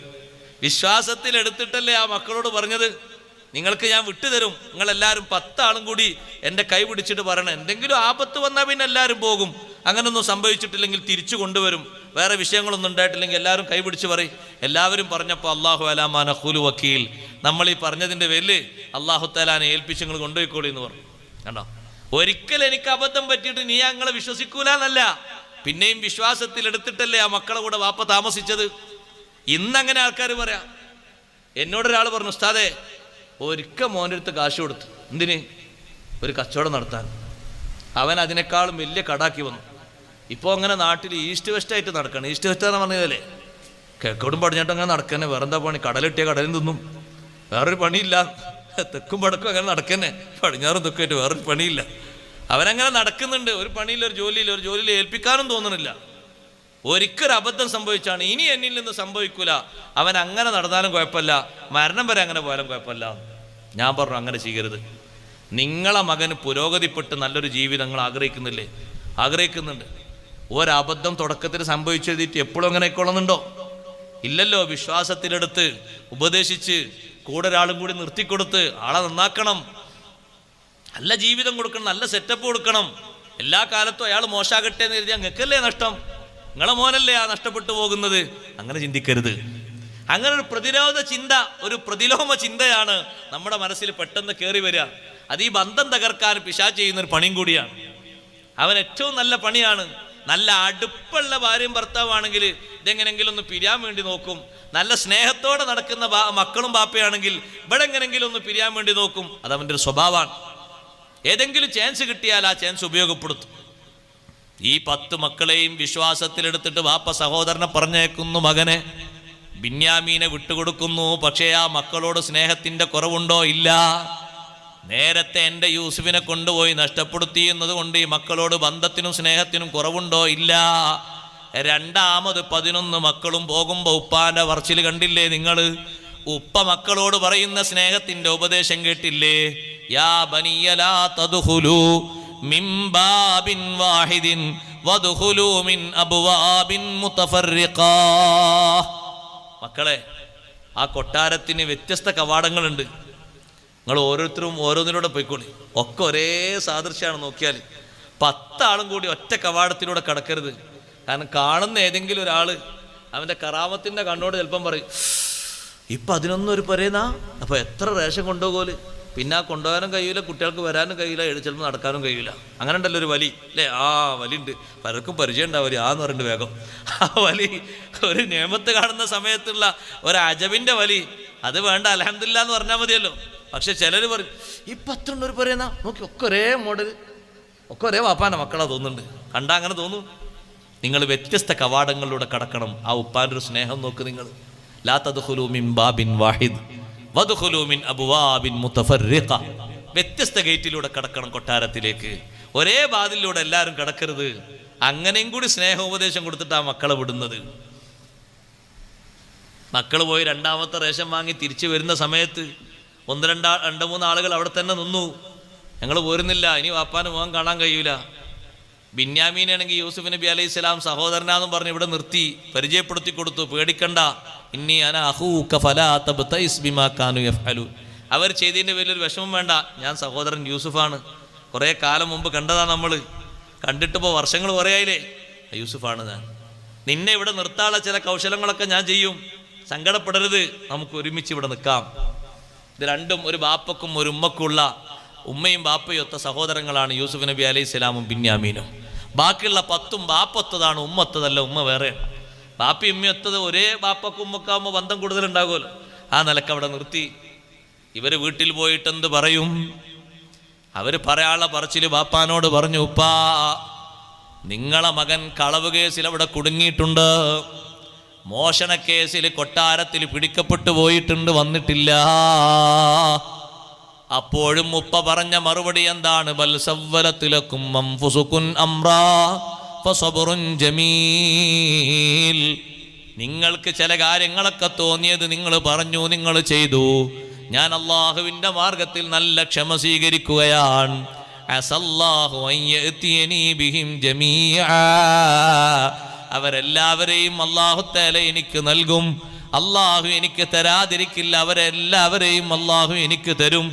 വിശ്വാസത്തിൽ എടുത്തിട്ടല്ലേ ആ മക്കളോട് പറഞ്ഞത്. നിങ്ങൾക്ക് ഞാൻ വിട്ടുതരും. നിങ്ങളെല്ലാവരും 10 ആളും കൂടി എൻ്റെ കൈ പിടിച്ചിട്ട് പറയണം, എന്തെങ്കിലും ആപത്ത് വന്നാൽ പിന്നെ എല്ലാവരും പോകും. അങ്ങനൊന്നും സംഭവിച്ചിട്ടില്ലെങ്കിൽ തിരിച്ചു കൊണ്ടുവരും. വേറെ വിഷയങ്ങളൊന്നും ഉണ്ടായിട്ടില്ലെങ്കിൽ എല്ലാവരും കൈ പിടിച്ച് പറയും. എല്ലാവരും പറഞ്ഞപ്പോൾ അല്ലാഹു അലാ മാ നഖൂലു വക്കീൽ, നമ്മൾ ഈ പറഞ്ഞതിൻ്റെ പേരിൽ അല്ലാഹു തആലാനെ ഏൽപ്പിച്ച് നിങ്ങൾ കൊണ്ടുപോയിക്കോളി എന്ന് പറഞ്ഞു. കണ്ടോ, ഒരിക്കൽ എനിക്ക് അബദ്ധം പറ്റിയിട്ട് നീ ഞങ്ങളെ വിശ്വസിക്കൂലെന്നല്ല, പിന്നെയും വിശ്വാസത്തിൽ എടുത്തിട്ടല്ലേ ആ മക്കളെ കൂടെ വാപ്പ താമസിച്ചത്. ഇന്നങ്ങനെ ആൾക്കാർ പറയാം. എന്നോടൊരാൾ പറഞ്ഞു, ഉസ്താദേ ഒരിക്കൽ മോൻ്റെ അടുത്ത് കാശ് കൊടുത്തു, എന്തിന്? ഒരു കച്ചവടം നടത്താൻ. അവൻ അതിനേക്കാളും വലിയ കടാക്കി വന്നു. ഇപ്പോൾ അങ്ങനെ നാട്ടിൽ ഈസ്റ്റ് വെസ്റ്റായിട്ട് നടക്കണം. ഈസ്റ്റ് വെസ്റ്റ് എന്ന് പറഞ്ഞതല്ലേ, കിഴക്കോടും പടിഞ്ഞാട്ടും അങ്ങനെ നടക്കന്നെ. വേറെന്താ പണി? കടലിട്ടിയ കടലിൽ തിന്നും, വേറൊരു പണിയില്ല. തെക്കും വടക്കും അങ്ങനെ നടക്കന്നെ, പടിഞ്ഞാറും തെക്കുമായിട്ട് വേറൊരു പണിയില്ല. അവനങ്ങനെ നടക്കുന്നുണ്ട്, ഒരു പണിയില്ല, ഒരു ജോലിയിൽ ഏൽപ്പിക്കാനും തോന്നുന്നില്ല. ഒരിക്കൽ അബദ്ധം സംഭവിച്ചാണ്, ഇനി എന്നിൽ നിന്ന് സംഭവിക്കൂല. അവൻ അങ്ങനെ നടന്നാലും കുഴപ്പമില്ല, മരണം വരെ അങ്ങനെ പോയാലും കുഴപ്പമില്ല. ഞാൻ പറഞ്ഞു, അങ്ങനെ ചെയ്യരുത്. നിങ്ങളെ മകന് പുരോഗതിപ്പെട്ട് നല്ലൊരു ജീവിതം നിങ്ങൾ ആഗ്രഹിക്കുന്നില്ലേ? ആഗ്രഹിക്കുന്നുണ്ട്. ഒരബദ്ധം തുടക്കത്തിൽ സംഭവിച്ചെഴുതിയിട്ട് എപ്പോഴും അങ്ങനെ ആയിക്കൊള്ളുന്നുണ്ടോ? ഇല്ലല്ലോ. വിശ്വാസത്തിലെടുത്ത് ഉപദേശിച്ച് കൂടെ ഒരാളും കൂടി നിർത്തിക്കൊടുത്ത് ആളെ നന്നാക്കണം, നല്ല ജീവിതം കൊടുക്കണം, നല്ല സെറ്റപ്പ് കൊടുക്കണം. എല്ലാ കാലത്തും അയാൾ മോശമാകട്ടെ എന്ന് കരുതി അങ്ങക്കല്ലേ നഷ്ടം? നിങ്ങളെ മോനല്ലേ ആ നഷ്ടപ്പെട്ടു പോകുന്നത്. അങ്ങനെ ചിന്തിക്കരുത്. അങ്ങനെ ഒരു പ്രതിരോധ ചിന്ത, ഒരു പ്രതിലോമ ചിന്തയാണ് നമ്മുടെ മനസ്സിൽ പെട്ടെന്ന് കയറി വരിക. അത് ഈ ബന്ധം തകർക്കാൻ പിശാച് ചെയ്യുന്നൊരു പണിയും കൂടിയാണ്. അവൻ ഏറ്റവും നല്ല പണിയാണ്. നല്ല അടുപ്പുള്ള ഭാര്യയും ഭർത്താവാണെങ്കിൽ ഇതെങ്ങനെങ്കിലും ഒന്ന് പിരിയാൻ വേണ്ടി നോക്കും. നല്ല സ്നേഹത്തോടെ നടക്കുന്ന മക്കളും ബാപ്പയാണെങ്കിൽ ഇവിടെ എങ്ങനെങ്കിലും ഒന്ന് പിരിയാൻ വേണ്ടി നോക്കും. അതവൻ്റെ ഒരു സ്വഭാവമാണ്. ഏതെങ്കിലും ചാൻസ് കിട്ടിയാൽ ആ ചാൻസ് ഉപയോഗപ്പെടുത്തും. ഈ 10 മക്കളെയും വിശ്വാസത്തിലെടുത്തിട്ട് വാപ്പ സഹോദരനെ പറഞ്ഞേക്കുന്നു, മകനെ ബിന്യാമീനെ വിട്ടുകൊടുക്കുന്നു. പക്ഷേ ആ മക്കളോട് സ്നേഹത്തിന്റെ കുറവുണ്ടോ? ഇല്ല. നേരത്തെ എൻ്റെ യൂസുഫിനെ കൊണ്ടുപോയി നഷ്ടപ്പെടുത്തി എന്നതുകൊണ്ട് ഈ മക്കളോട് ബന്ധത്തിനും സ്നേഹത്തിനും കുറവുണ്ടോ? ഇല്ല. രണ്ടാമത് 11 മക്കളും പോകുമ്പോൾ ഉപ്പാന്റെ പറച്ചിൽ കണ്ടില്ലേ നിങ്ങൾ? ഉപ്പ മക്കളോട് പറയുന്ന സ്നേഹത്തിന്റെ ഉപദേശം കേട്ടില്ലേ? യാ ബനിയ ലാ തദ്ഖുലൂ മിൻ ബാബിൻ വാഹിദിൻ വദ്ഖുലൂ മിൻ അബ്വാബിൻ മുതഫർരിഖാ. മക്കളെ, ആ കൊട്ടാരത്തിന് വ്യത്യസ്ത കവാടങ്ങളുണ്ട്. നിങ്ങൾ ഓരോരുത്തരും ഓരോന്നിലൂടെ പോയിക്കോളി. ഒക്കെ ഒരേ സാദൃശ്യമാണ്. നോക്കിയാൽ 10 ആളും കൂടി ഒറ്റ കവാടത്തിലൂടെ കടക്കരുത്. കാരണം കാണുന്ന ഏതെങ്കിലും ഒരാൾ അവൻ്റെ കറാമത്തിൻ്റെ കണ്ണോട് ചിലപ്പം പറയും, ഇപ്പം 11 ഒരു പറയുന്ന, അപ്പോൾ എത്ര റേഷൻ കൊണ്ടുപോകല്? പിന്നെ ആ കൊണ്ടുപോകാനും കഴിയില്ല, കുട്ടികൾക്ക് വരാനും കഴിയില്ല, ചിലപ്പോൾ നടക്കാനും കഴിയില്ല. അങ്ങനെ ഉണ്ടല്ലോ ഒരു വലി അല്ലേ? ആ വലിയുണ്ട്, പലർക്കും പരിചയം ഉണ്ടാവില്ല. ആന്ന് പറഞ്ഞിട്ട് വേഗം ആ വലി, ഒരു നിയമത്ത് കാണുന്ന സമയത്തുള്ള ഒരു അജബിൻ്റെ വലി, അത് വേണ്ട, അൽഹംദുലില്ലാ എന്ന് പറഞ്ഞാൽ മതിയല്ലോ. പക്ഷെ ചിലർ പറയും, ഈ 11 ഒരു പറയുന്ന നോക്കി, ഒക്കെ ഒരേ മോഡൽ, ഒക്കെ ഒരേ വാപ്പാൻ്റെ മക്കളാ തോന്നുന്നുണ്ട്. കണ്ടാ അങ്ങനെ തോന്നും. നിങ്ങൾ വ്യത്യസ്ത കവാടങ്ങളിലൂടെ കടക്കണം. ആ ഉപ്പാൻ്റെ ഒരു സ്നേഹം നോക്ക് നിങ്ങൾ. ലാ തദ്ഖുലൂ മിൻ ബാബിൻ വാഹിദ് വദ്ഖുലൂ മിൻ അബ്വാബിൻ മുതഫർരിഖ. വ്യത്യസ്ത ഗേറ്റിലൂടെ കടക്കണം കൊട്ടാരത്തിലേക്ക്. ഒരേ വാതിലൂടെ എല്ലാവരും കടക്കരുത്. അങ്ങനെയും കൂടി സ്നേഹോപദേശം കൊടുത്തിട്ട് ആ മക്കളെ വിടുന്നത്. മക്കൾ പോയി രണ്ടാമത്തെ റേഷൻ വാങ്ങി തിരിച്ചു വരുന്ന സമയത്ത് 1-2-3 ആളുകൾ അവിടെ തന്നെ നിന്നു. ഞങ്ങൾ പോരുന്നില്ല, ഇനി വാപ്പാന് മുഖം കാണാൻ കഴിയൂല. ബിന്യാമീനാണെങ്കിൽ യൂസുഫ് നബി അലൈഹി സ്വലാം സഹോദരനാന്നും പറഞ്ഞ് ഇവിടെ നിർത്തി പരിചയപ്പെടുത്തി കൊടുത്തു. പേടിക്കണ്ട, ഇന്നി അന അഖൂക ഫലാ തബ്തഇസ് ബിമാ കാനൂ യഫ്അലൂൻ. അവർ ചെയ്തതിൻ്റെ വലിയൊരു വിഷമം വേണ്ട, ഞാൻ സഹോദരൻ യൂസുഫാണ്, കുറേ കാലം മുമ്പ് കണ്ടതാണ് നമ്മൾ, കണ്ടിട്ടിപ്പോൾ വർഷങ്ങൾ കുറേ ആയില്ലേ, യൂസുഫാണ് ഞാൻ. നിന്നെ ഇവിടെ നിർത്താനുള്ള ചില കൗശലങ്ങളൊക്കെ ഞാൻ ചെയ്യും, സങ്കടപ്പെടരുത്, നമുക്ക് ഒരുമിച്ച് ഇവിടെ നിൽക്കാം. ഇത് രണ്ടും ഒരു ബാപ്പക്കും ഒരു ഉമ്മക്കുള്ള, ഉമ്മയും ബാപ്പയും ഒത്ത സഹോദരങ്ങളാണ് യൂസുഫ് നബി അലൈഹി സ്വലാമും ബിന്യാമീനും. ബാക്കിയുള്ള 10 ബാപ്പത്തതാണ്, ഉമ്മത്തതല്ല. ഉമ്മ വേറെ. ബാപ്പി ഉമ്മയൊത്തത് ഒരേ ബാപ്പക്കും ഉമ്മക്കാകുമ്പോൾ ബന്ധം കൂടുതലുണ്ടാകുമല്ലോ. ആ നിലക്ക് അവിടെ നിർത്തി. ഇവർ വീട്ടിൽ പോയിട്ട് എന്ത് പറയും? അവർ പറയാനുള്ള പറച്ചിൽ ബാപ്പാനോട് പറഞ്ഞു, ഉപ്പാ നിങ്ങളെ മകൻ കളവ് കേസിൽ അവിടെ കുടുങ്ങിയിട്ടുണ്ട്, മോഷണ കേസിൽ കൊട്ടാരത്തിൽ പിടിക്കപ്പെട്ടു പോയിട്ടുണ്ട്, വന്നിട്ടില്ല. അപ്പോഴും ഉപ്പ പറഞ്ഞ മറുപടി എന്താണ്? ബൽ സവ്വലത്തുലക്കും അൻഫുസുകുൻ അംറാ ഫസബ്റുൻ ജമീൽ. നിങ്ങൾക്ക് ചില കാര്യങ്ങളൊക്കെ തോന്നിയത് നിങ്ങൾ പറഞ്ഞു, നിങ്ങൾ ചെയ്തു. ഞാൻ അല്ലാഹുവിൻ്റെ മാർഗത്തിൽ നല്ല ക്ഷമ സ്വീകരിക്കുകയാണ്. അസല്ലാഹു അൻ യഅതിയനി ബിഹിം ജമീഅ. അവരെല്ലാവരെയും അല്ലാഹു തആല എനിക്ക് നൽകും. അള്ളാഹു എനിക്ക് തരാതിരിക്കില്ല, അവരെല്ലാവരെയും അള്ളാഹു എനിക്ക് തരും.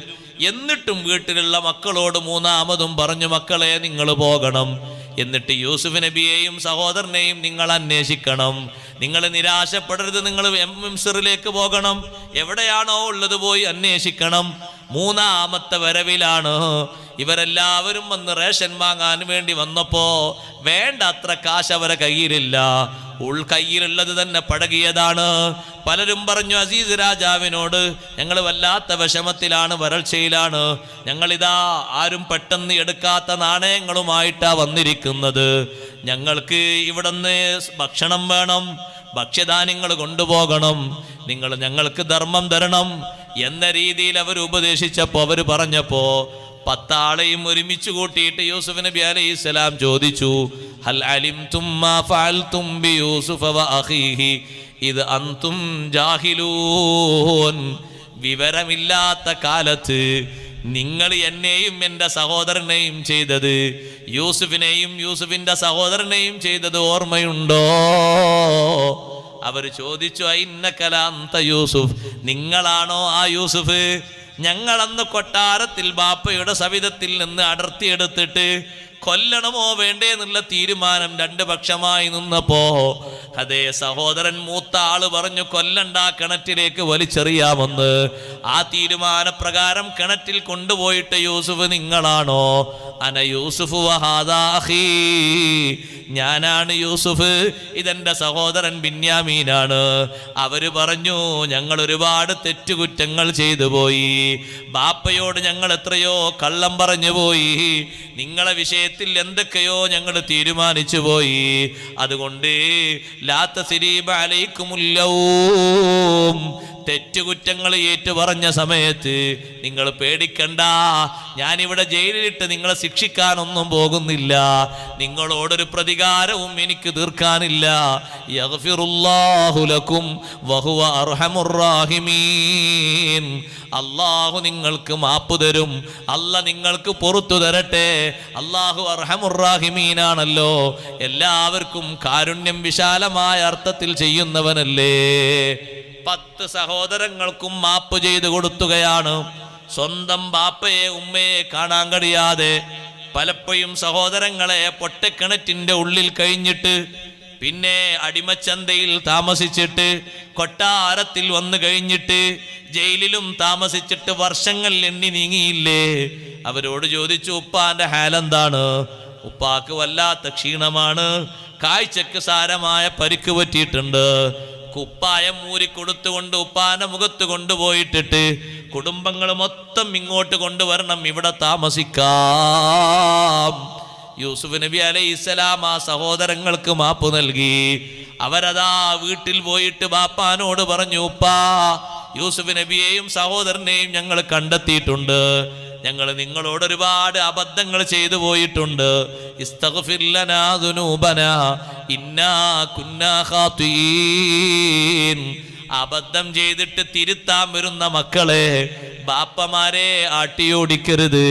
എന്നിട്ടും വീട്ടിലുള്ള മക്കളോട് മൂന്നാമതും പറഞ്ഞു, മക്കളെ നിങ്ങൾ പോകണം, എന്നിട്ട് യൂസുഫ് നബിയെയും സഹോദരനെയും നിങ്ങൾ അന്വേഷിക്കണം, നിങ്ങൾ നിരാശപ്പെടരുത്, നിങ്ങൾ മിസ്റിലേക്ക് പോകണം, എവിടെയാണോ ഉള്ളത് പോയി അന്വേഷിക്കണം. മൂന്നാമത്തെ വരവിലാണ് ഇവരെല്ലാവരും വന്ന് റേഷൻ വാങ്ങാൻ വേണ്ടി വന്നപ്പോ വേണ്ടത്ര കാശ് അവരെ കയ്യിലില്ല, കയ്യിലുള്ളത് തന്നെ പഴകിയതാണ്. പലരും പറഞ്ഞു അസീസ് രാജാവിനോട്, ഞങ്ങൾ വല്ലാത്ത വിഷമത്തിലാണ്, വരൾച്ചയിലാണ്, ഞങ്ങളിതാ ആരും പെട്ടെന്ന് എടുക്കാത്ത നാണയങ്ങളുമായിട്ടാ വന്നിരിക്കുന്നത്, ഞങ്ങൾക്ക് ഇവിടുന്ന് ഭക്ഷണം വേണം, ഭക്ഷ്യധാന്യങ്ങൾ കൊണ്ടുപോകണം, നിങ്ങൾ ഞങ്ങൾക്ക് ധർമ്മം തരണം എന്ന രീതിയിൽ അവർ ഉപദേശിച്ചപ്പോ, അവർ പറഞ്ഞപ്പോ 10 ആളെയും ഒരുമിച്ച് കൂട്ടിയിട്ട് യൂസുഫ് നബി അലൈഹിസ്സലാം ചോദിച്ചു, ഹൽ അലിംതും മാ ഫഅൽതും ബി യൂസുഫ വ അഖീഹി ഇദ് അൻതും ജാഹിലൂൻ. വിവരമില്ലാത്ത കാലത്ത് നിങ്ങൾ എന്നെയും എൻ്റെ സഹോദരനെയും ചെയ്തത്, യൂസുഫിനെയും യൂസുഫിൻ്റെ സഹോദരനെയും ചെയ്തത് ഓർമ്മയുണ്ടോ? അവർ ചോദിച്ചു, ഇന്നക ലഅന്ത യൂസുഫ്, നിങ്ങളാണോ ആ യൂസുഫ്? ഞങ്ങളന്ന് കൊട്ടാരത്തിൽ ബാപ്പയുടെ സവിധത്തിൽ നിന്ന് അടർത്തിയെടുത്തിട്ട് കൊല്ലണമോ വേണ്ടേ എന്നുള്ള തീരുമാനം 2 പക്ഷമായി നിന്നപ്പോ അതേ സഹോദരൻ മൂത്ത ആള് പറഞ്ഞു, കൊല്ലണ്ട, കിണറ്റിലേക്ക് വലിച്ചെറിയാമെന്ന്. ആ തീരുമാനപ്രകാരം കിണറ്റിൽ കൊണ്ടുപോയിട്ട് യൂസുഫ് നിങ്ങളാണോ? അന യൂസുഫ് വഹാദാ അഖീ, ഞാനാണ് യൂസുഫ്, ഇതെന്റെ സഹോദരൻ ബിന്യാമീനാണ്. അവര് പറഞ്ഞു, ഞങ്ങൾ ഒരുപാട് തെറ്റുകുറ്റങ്ങൾ ചെയ്തു പോയി, ബാപ്പയോട് ഞങ്ങൾ എത്രയോ കള്ളം പറഞ്ഞു പോയി, നിങ്ങളെ വിഷയത്തിൽ എന്തൊക്കെയോ ഞങ്ങൾ തീരുമാനിച്ചു പോയി, അതുകൊണ്ട് ലാ തസ്രീബ അലൈക്കുമുൽ യൗം, തെറ്റുകുറ്റങ്ങൾ ഏറ്റു പറഞ്ഞ സമയത്ത് നിങ്ങൾ പേടിക്കണ്ട, ഞാനിവിടെ ജയിലിലിട്ട് നിങ്ങളെ ശിക്ഷിക്കാനൊന്നും പോകുന്നില്ല, നിങ്ങളോടൊരു പ്രതികാരവും എനിക്ക് തീർക്കാനില്ല. യഗ്ഫിറുല്ലാഹു ലക്കും വഹുവ അർഹമുർ റാഹിമീൻ, അള്ളാഹു നിങ്ങൾക്ക് മാപ്പ് തരും, അല്ല നിങ്ങൾക്ക് പുറത്തു തരട്ടെ. അള്ളാഹു അർഹമുർ റാഹിമീനാണല്ലോ, എല്ലാവർക്കും കാരുണ്യം വിശാലമായ അർത്ഥത്തിൽ ചെയ്യുന്നവനല്ലേ. 10 സഹോദരങ്ങൾക്കും മാപ്പ് ചെയ്തു കൊടുത്തുകയാണ്. സ്വന്തം ബാപ്പയെ ഉമ്മയെ കാണാൻ കഴിയാതെ പലപ്പോഴും സഹോദരങ്ങളെ പൊട്ടക്കിണറ്റിന്റെ ഉള്ളിൽ കഴിഞ്ഞിട്ട്, പിന്നെ അടിമച്ചന്തയിൽ താമസിച്ചിട്ട്, കൊട്ടാരത്തിൽ വന്നു കഴിഞ്ഞിട്ട്, ജയിലിലും താമസിച്ചിട്ട് വർഷങ്ങൾ എണ്ണി നീങ്ങിയില്ലേ. അവരോട് ചോദിച്ചു, ഉപ്പാന്റെ ഹാലെന്താണ്? ഉപ്പാക്ക് വല്ലാത്ത ക്ഷീണമാണ്, കാഴ്ചക്ക് സാരമായ പരിക്ക് പറ്റിയിട്ടുണ്ട്. കുപ്പായം മൂരിക്കൊടുത്തുകൊണ്ട് ഉപ്പാന്റെ മുഖത്ത് കൊണ്ടുപോയിട്ടിട്ട് കുടുംബങ്ങൾ മൊത്തം ഇങ്ങോട്ട് കൊണ്ടുവരണം, ഇവിടെ താമസിക്കാം. യൂസുഫ് നബി അലൈഹിസ്സലാം ആ സഹോദരങ്ങൾക്ക് മാപ്പ് നൽകി. അവരതാ വീട്ടിൽ പോയിട്ട് ബാപ്പാനോട് പറഞ്ഞു, ഉപ്പാ, യൂസുഫ് നബിയെയും സഹോദരനെയും ഞങ്ങൾ കണ്ടെത്തിയിട്ടുണ്ട്, ഞങ്ങൾ നിങ്ങളോട് ഒരുപാട് അബദ്ധങ്ങൾ ചെയ്തു പോയിട്ടുണ്ട്, ഇസ്തഗ്ഫിർ ലനാ ദുനൂബനാ ഇന്നാ കുന്നാ ഖാതിഈൻ. അബദ്ധം ചെയ്തിട്ട് തിരുത്താൻ വരുന്ന മക്കളെ ബാപ്പമാരെ ആട്ടിയോടിക്കരുത്,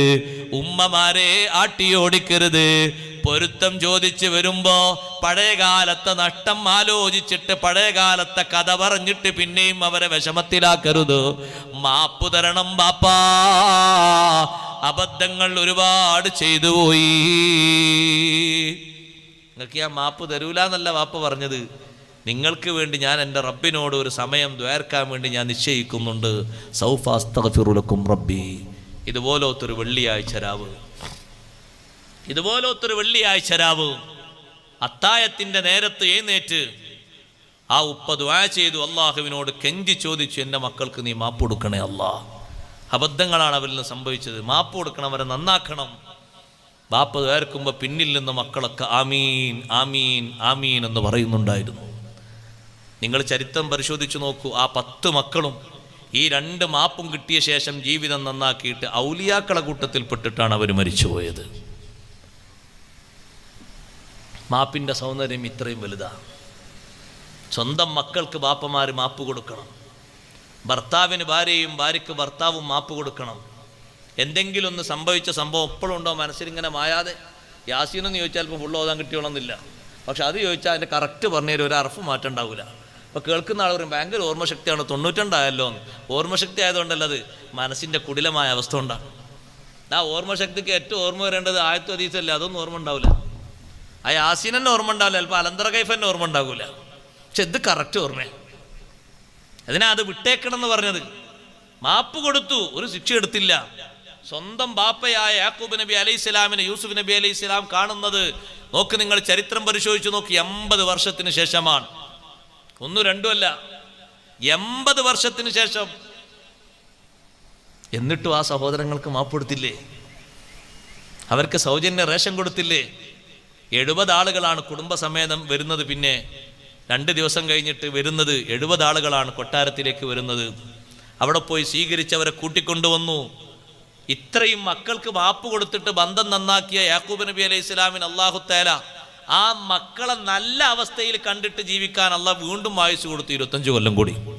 ഉമ്മമാരെ ആട്ടിയോടിക്കരുത്. പൊരുത്തം ചോദിച്ച് വരുമ്പോ പഴയകാലത്തെ നഷ്ടം ആലോചിച്ചിട്ട് പഴയകാലത്തെ കഥ പറഞ്ഞിട്ട് പിന്നെയും അവരെ വിഷമത്തിലാക്കരുത്. മാപ്പ് തരണം ബാപ്പാ, അബദ്ധങ്ങൾ ഒരുപാട് ചെയ്തു പോയി. നിങ്ങൾക്ക് ഞാൻ മാപ്പ് തരൂല എന്നല്ല ബാപ്പ പറഞ്ഞത്, നിങ്ങൾക്ക് വേണ്ടി ഞാൻ എൻ്റെ റബ്ബിനോട് ഒരു സമയം ദ്വാരക്കാൻ വേണ്ടി ഞാൻ നിശ്ചയിക്കുന്നുണ്ട്. സൗഫ അസ്തഗ്ഫിറു ലക്കും റബ്ബി. ഇതുപോലത്തൊരു വെള്ളിയാഴ്ച രാവ്, ഇതുപോലത്തൊരു വെള്ളിയാഴ്ച രാവ് അത്തായത്തിൻ്റെ നേരത്ത് എഴുന്നേറ്റ് ആ ഉപ്പ ദുആ ചെയ്തു, അള്ളാഹുവിനോട് കെഞ്ചി ചോദിച്ചു, എൻ്റെ മക്കൾക്ക് നീ മാപ്പ് കൊടുക്കണേ അല്ലാ, അബദ്ധങ്ങളാണ് അവരിൽ നിന്ന് സംഭവിച്ചത്, മാപ്പ് കൊടുക്കണം, അവരെ നന്നാക്കണം. ബാപ്പ ദ്വാരക്കുമ്പോൾ പിന്നിൽ നിന്ന് മക്കളൊക്കെ ആമീൻ ആമീൻ ആമീൻ എന്ന് പറയുന്നുണ്ടായിരുന്നു. നിങ്ങൾ ചരിത്രം പരിശോധിച്ചു നോക്കൂ, ആ 10 മക്കളും ഈ 2 മാപ്പും കിട്ടിയ ശേഷം ജീവിതം നന്നാക്കിയിട്ട് ഔലിയാക്കളെ കൂട്ടത്തിൽപ്പെട്ടിട്ടാണ് അവർ മരിച്ചുപോയത്. മാപ്പിൻ്റെ സൗന്ദര്യം ഇത്രയും വലുതാണ്. സ്വന്തം മക്കൾക്ക് ബാപ്പമാർ മാപ്പ് കൊടുക്കണം, ഭർത്താവിന് ഭാര്യയും ഭാര്യയ്ക്ക് ഭർത്താവും മാപ്പ് കൊടുക്കണം. എന്തെങ്കിലും ഒന്ന് സംഭവിച്ച സംഭവം എപ്പോഴും ഉണ്ടോ മനസ്സിലിങ്ങനെ മായാതെ? യാസീനെന്ന് ചോദിച്ചാൽ ഇപ്പോൾ ഫുള്ള് ഓതാൻ കിട്ടിയോളന്നില്ല, പക്ഷെ അത് ചോദിച്ചാൽ അതിൻ്റെ കറക്റ്റ് പറഞ്ഞുതരും, ഒരു അർഫ് മാറ്റം ഉണ്ടാവില്ല. അപ്പോൾ കേൾക്കുന്ന ആൾ പറയും ഭയങ്കര ഓർമ്മശക്തിയാണ്, 92 ഓർമ്മശക്തി ആയതുകൊണ്ടല്ല, അത് മനസ്സിൻ്റെ കുടിലമായ അവസ്ഥ കൊണ്ടാണ്. ആ ഓർമ്മശക്തിക്ക് ഏറ്റവും ഓർമ്മ വരേണ്ടത് ആയത്തു ഹദീസല്ലേ, അതൊന്നും ഓർമ്മ ഉണ്ടാവില്ല. ആ യാസീൻ തന്നെ ഓർമ്മ ഉണ്ടാവില്ല, ചിലപ്പോൾ അലന്തറ കൈഫ് തന്നെ ഓർമ്മ ഉണ്ടാവില്ല. പക്ഷെ ഇത് കറക്റ്റ് ഓർമ്മയാണ്. അതിനാ അത് വിട്ടേക്കണം എന്ന് പറഞ്ഞത്. മാപ്പ് കൊടുത്തു, ഒരു ശിക്ഷ എടുത്തില്ല. സ്വന്തം ബാപ്പയായ യാക്കൂബ് നബി അലൈഹി സ്വലാമിനെ യൂസുഫ് നബി അലൈഹി സ്വലാം കാണുന്നത് നോക്ക്, നിങ്ങൾ ചരിത്രം പരിശോധിച്ചു നോക്കി, 80 വർഷത്തിന് ശേഷമാണ്. 1-2 അല്ല, 80 വർഷത്തിന് ശേഷം. എന്നിട്ടും ആ സഹോദരങ്ങൾക്ക് മാപ്പ് കൊടുത്തില്ലേ? അവർക്ക് സൗജന്യ റേഷൻ കൊടുത്തില്ലേ? 70 ആളുകളാണ് കുടുംബസമേതം വരുന്നത്. പിന്നെ 2 ദിവസം കഴിഞ്ഞിട്ട് വരുന്നത് 70 ആളുകളാണ് കൊട്ടാരത്തിലേക്ക് വരുന്നത്. അവിടെ പോയി സ്വീകരിച്ചവരെ കൂട്ടിക്കൊണ്ടുവന്നു. ഇത്രയും മക്കൾക്ക് മാപ്പ് കൊടുത്തിട്ട് ബന്ധം നന്നാക്കിയ യാക്കൂബ് നബി അലൈഹി സ്വലാമിന് അല്ലാഹു തആല ആ മക്കളെ നല്ല അവസ്ഥയിൽ കണ്ടിട്ട് ജീവിക്കാൻ അല്ലാഹ് വീണ്ടും ആയുസ് കൊടുത്തു, 25 കൊല്ലം കൂടി.